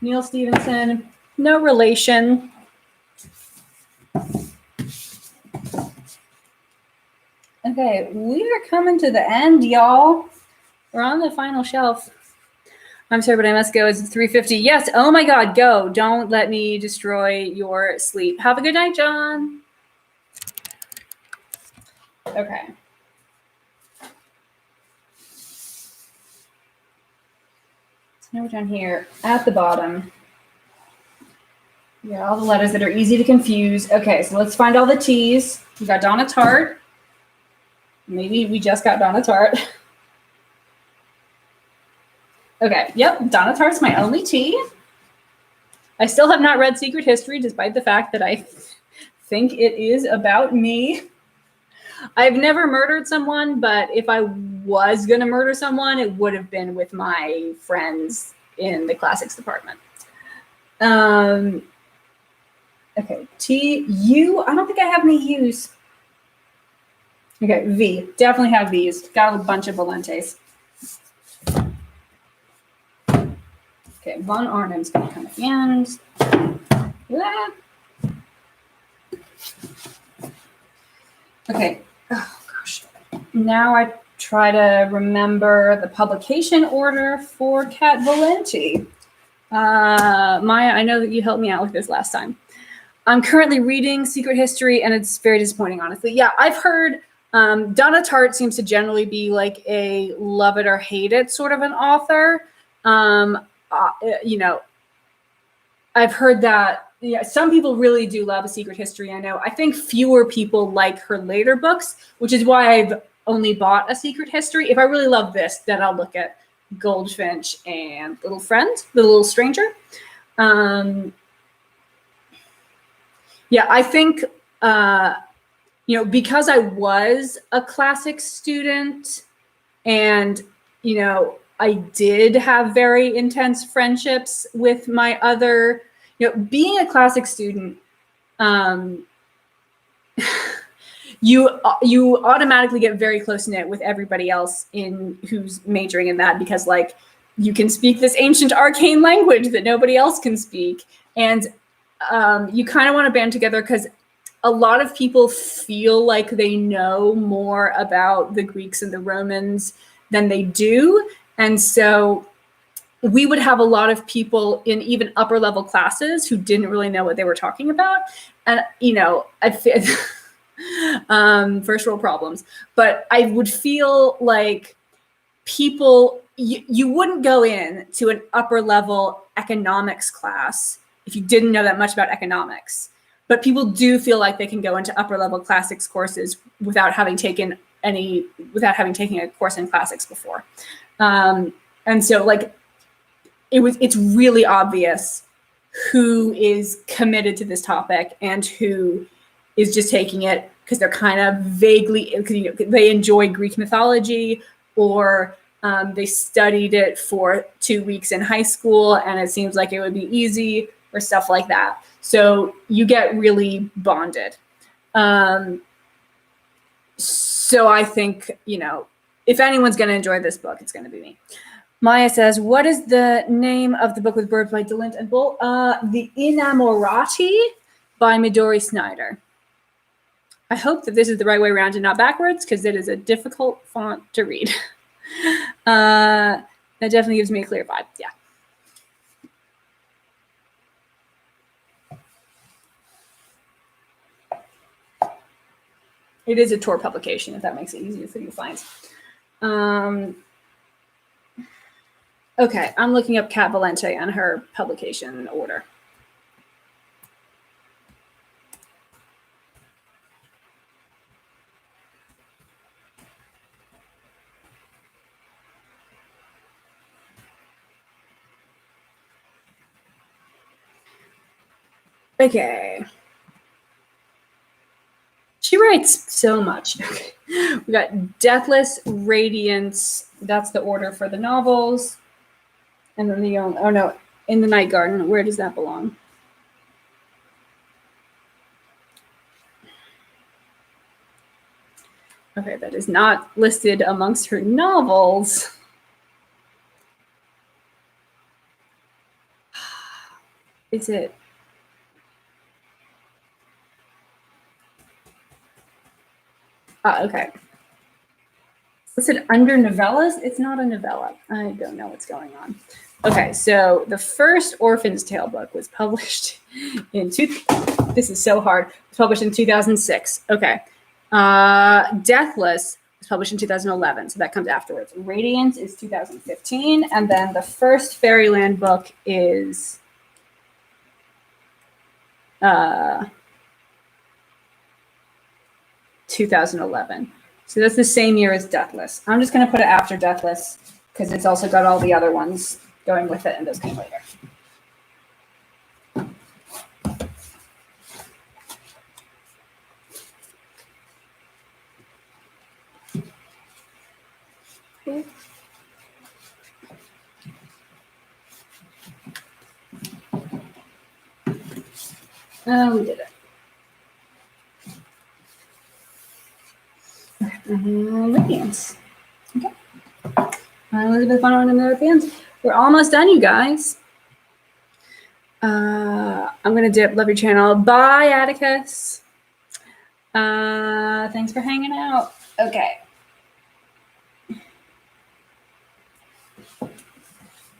Neal Stephenson, no relation. Okay, we are coming to the end, y'all. We're on the final shelf. I'm sorry, but I must go. It's 3:50. Yes. Oh my God, go. Don't let me destroy your sleep. Have a good night, John. Okay. So now we're down here at the bottom. Yeah, all the letters that are easy to confuse. Okay, so let's find all the T's. We got Donna Tartt. Maybe we just got Donna Tartt. Okay, yep, Donna Tartt's my only T. I still have not read Secret History, despite the fact that I think it is about me. I've never murdered someone, but if I was going to murder someone, it would have been with my friends in the classics department. Okay, T, U, I don't think I have any U's. Okay, V, definitely have V's. Got a bunch of Valentes. Okay, Von Arnim's going to come at the end. Yeah. Okay. Oh, gosh. Now I try to remember the publication order for Cat Valenti. Maya, I know that you helped me out with this last time. I'm currently reading Secret History, and it's very disappointing, honestly. Yeah, I've heard Donna Tartt seems to generally be like a love it or hate it sort of an author. You know, I've heard that. Yeah, some people really do love A Secret History. I know. I think fewer people like her later books, which is why I've only bought A Secret History. If I really love this, then I'll look at Goldfinch and Little Friend, The Little Stranger. Yeah, I think, you know, because I was a classics student and, you know, I did have very intense friendships with my other, you know, being a classics student, you automatically get very close knit with everybody else in who's majoring in that, because like you can speak this ancient arcane language that nobody else can speak, and you kind of want to band together because a lot of people feel like they know more about the Greeks and the Romans than they do. And so we would have a lot of people in even upper level classes who didn't really know what they were talking about. And, you know, first world problems, but I would feel like people, you wouldn't go in to an upper level economics class if you didn't know that much about economics. But people do feel like they can go into upper level classics courses without having taken a course in classics before. And so like it's really obvious who is committed to this topic and who is just taking it because they're kind of vaguely, you know, they enjoy Greek mythology, or they studied it for 2 weeks in high school and it seems like it would be easy, or stuff like that. So you get really bonded. So I think, you know, if anyone's going to enjoy this book, it's going to be me. Maya says, what is the name of the book with birds by DeLint and Bull? The Innamorati by Midori Snyder. I hope that this is the right way around and not backwards, because it is a difficult font to read. That definitely gives me a clear vibe. Yeah. It is a Tor publication, if that makes it easier for you to find. Okay, I'm looking up Cat Valenti and her publication order. Okay. She writes so much. We got Deathless, Radiance. That's the order for the novels. And then the, oh no, In the Night Garden. Where does that belong? Okay, that is not listed amongst her novels. Is it? Okay. Is it under novellas? It's not a novella. I don't know what's going on. Okay, so the first Orphan's Tale book was published in this is so hard. It was published in 2006. Okay. Deathless was published in 2011, so that comes afterwards. Radiance is 2015, and then the first Fairyland book is 2011. So that's the same year as Deathless. I'm just going to put it after Deathless because it's also got all the other ones going with it, and those came later. Okay. We did it. Radiance. Okay. Elizabeth Von Orman and the fans. We're almost done, you guys. I'm gonna dip. Love your channel. Bye, Atticus. Thanks for hanging out. Okay.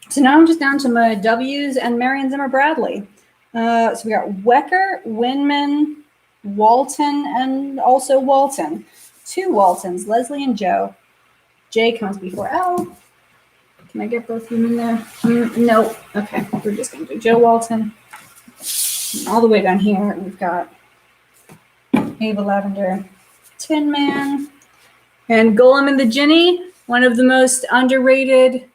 So now I'm just down to my W's and Marion Zimmer Bradley. So we got Wecker, Winman, Walton, and also Walton. 2 Waltons, Leslie and Joe. J comes before L. Can I get both of them in there? No. Okay, we're just going to do Joe Walton. And all the way down here, we've got Ava Lavender, Tin Man, and Golem and the Ginny, one of the most underrated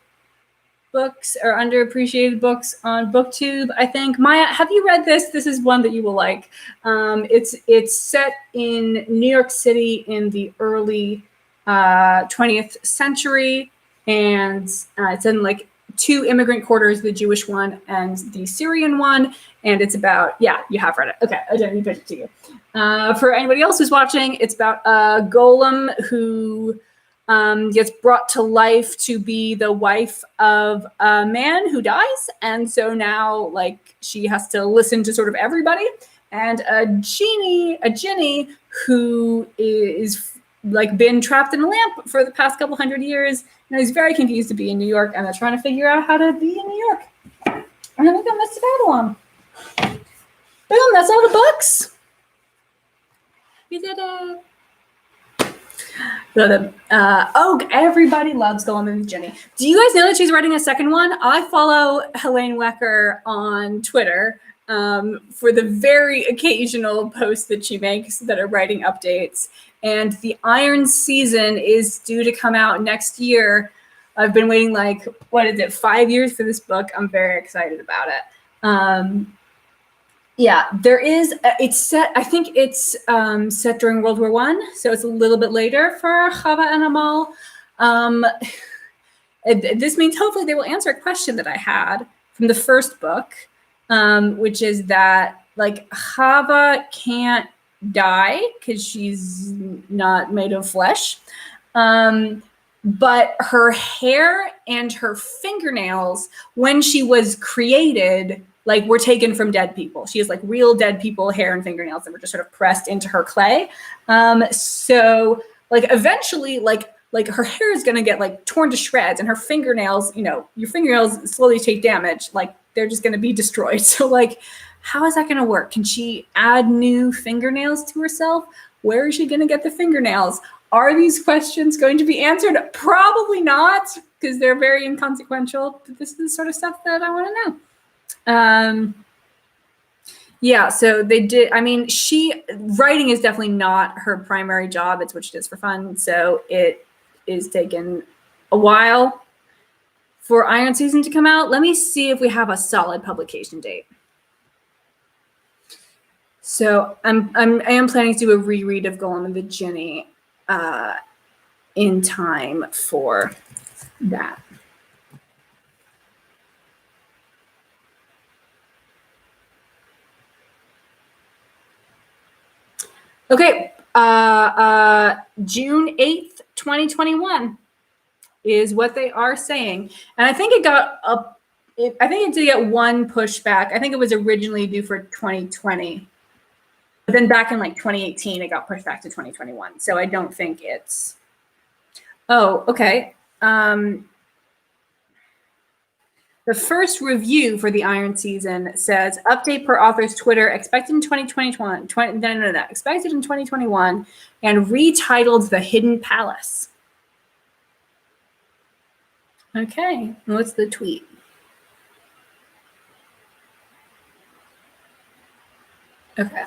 books or underappreciated books on BookTube, I think. Maya, have you read this? This is one that you will like. It's set in New York City in the early 20th century, and it's in like 2 immigrant quarters, the Jewish one and the Syrian one, and it's about, yeah, you have read it. Okay, I don't need to pitch it to you. For anybody else who's watching, it's about a golem who gets brought to life to be the wife of a man who dies. And so now, like, she has to listen to sort of everybody. And a genie who is like been trapped in a lamp for the past couple hundred years. And he's very confused to be in New York, and they're trying to figure out how to be in New York. And then we got Mr. Babylon. Boom, that's all the books. We did it. Everybody loves Golem and Ginny. Do you guys know that she's writing a second one? I follow Helene Wecker on Twitter for the very occasional posts that she makes that are writing updates. And the Iron Season is due to come out next year. I've been waiting 5 years for this book. I'm very excited about it. Yeah, there is. It's set. I think it's set during World War I, so it's a little bit later for Chava and Amal. This means hopefully they will answer a question that I had from the first book, which is that Chava can't die because she's not made of flesh, but her hair and her fingernails, when she was created, were taken from dead people. She has real dead people hair and fingernails that were just sort of pressed into her clay. So eventually her hair is going to get torn to shreds, and her fingernails, your fingernails slowly take damage. They're just going to be destroyed. So how is that going to work? Can she add new fingernails to herself? Where is she going to get the fingernails? Are these questions going to be answered? Probably not, because they're very inconsequential. But this is the sort of stuff that I want to know. Yeah, so they did. I mean, writing is definitely not her primary job. It's what she does for fun. So it is taken a while for Iron Season to come out. Let me see if we have a solid publication date. So I am planning to do a reread of Golem and the Ginny in time for that. Okay, June 8th, 2021 is what they are saying. And I think it got up, I think it did get one pushback. I think it was originally due for 2020. But then back in 2018, it got pushed back to 2021. So I don't think it's, oh, okay. The first review for the Iron Season says, update per author's Twitter, expected in 2021, expected in 2021, and retitled The Hidden Palace. Okay, what's the tweet? Okay.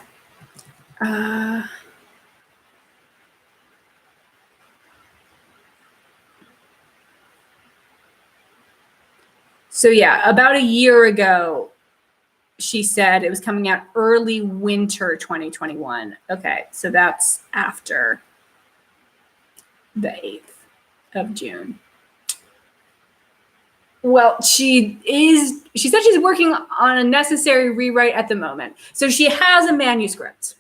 So yeah, about a year ago, she said it was coming out early winter 2021. Okay, so that's after the 8th of June. Well, she said she's working on a necessary rewrite at the moment. So she has a manuscript.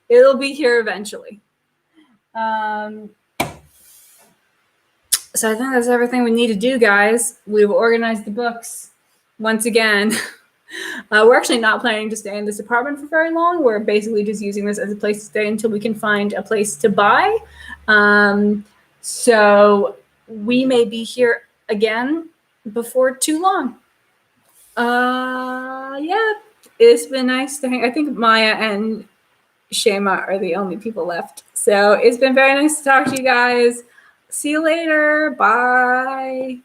It'll be here eventually. So I think that's everything we need to do, guys. We've organized the books once again. We're actually not planning to stay in this apartment for very long. We're basically just using this as a place to stay until we can find a place to buy. So we may be here again before too long. Yeah, it's been nice to hang. I think Maya and Shema are the only people left. So it's been very nice to talk to you guys. See you later. Bye.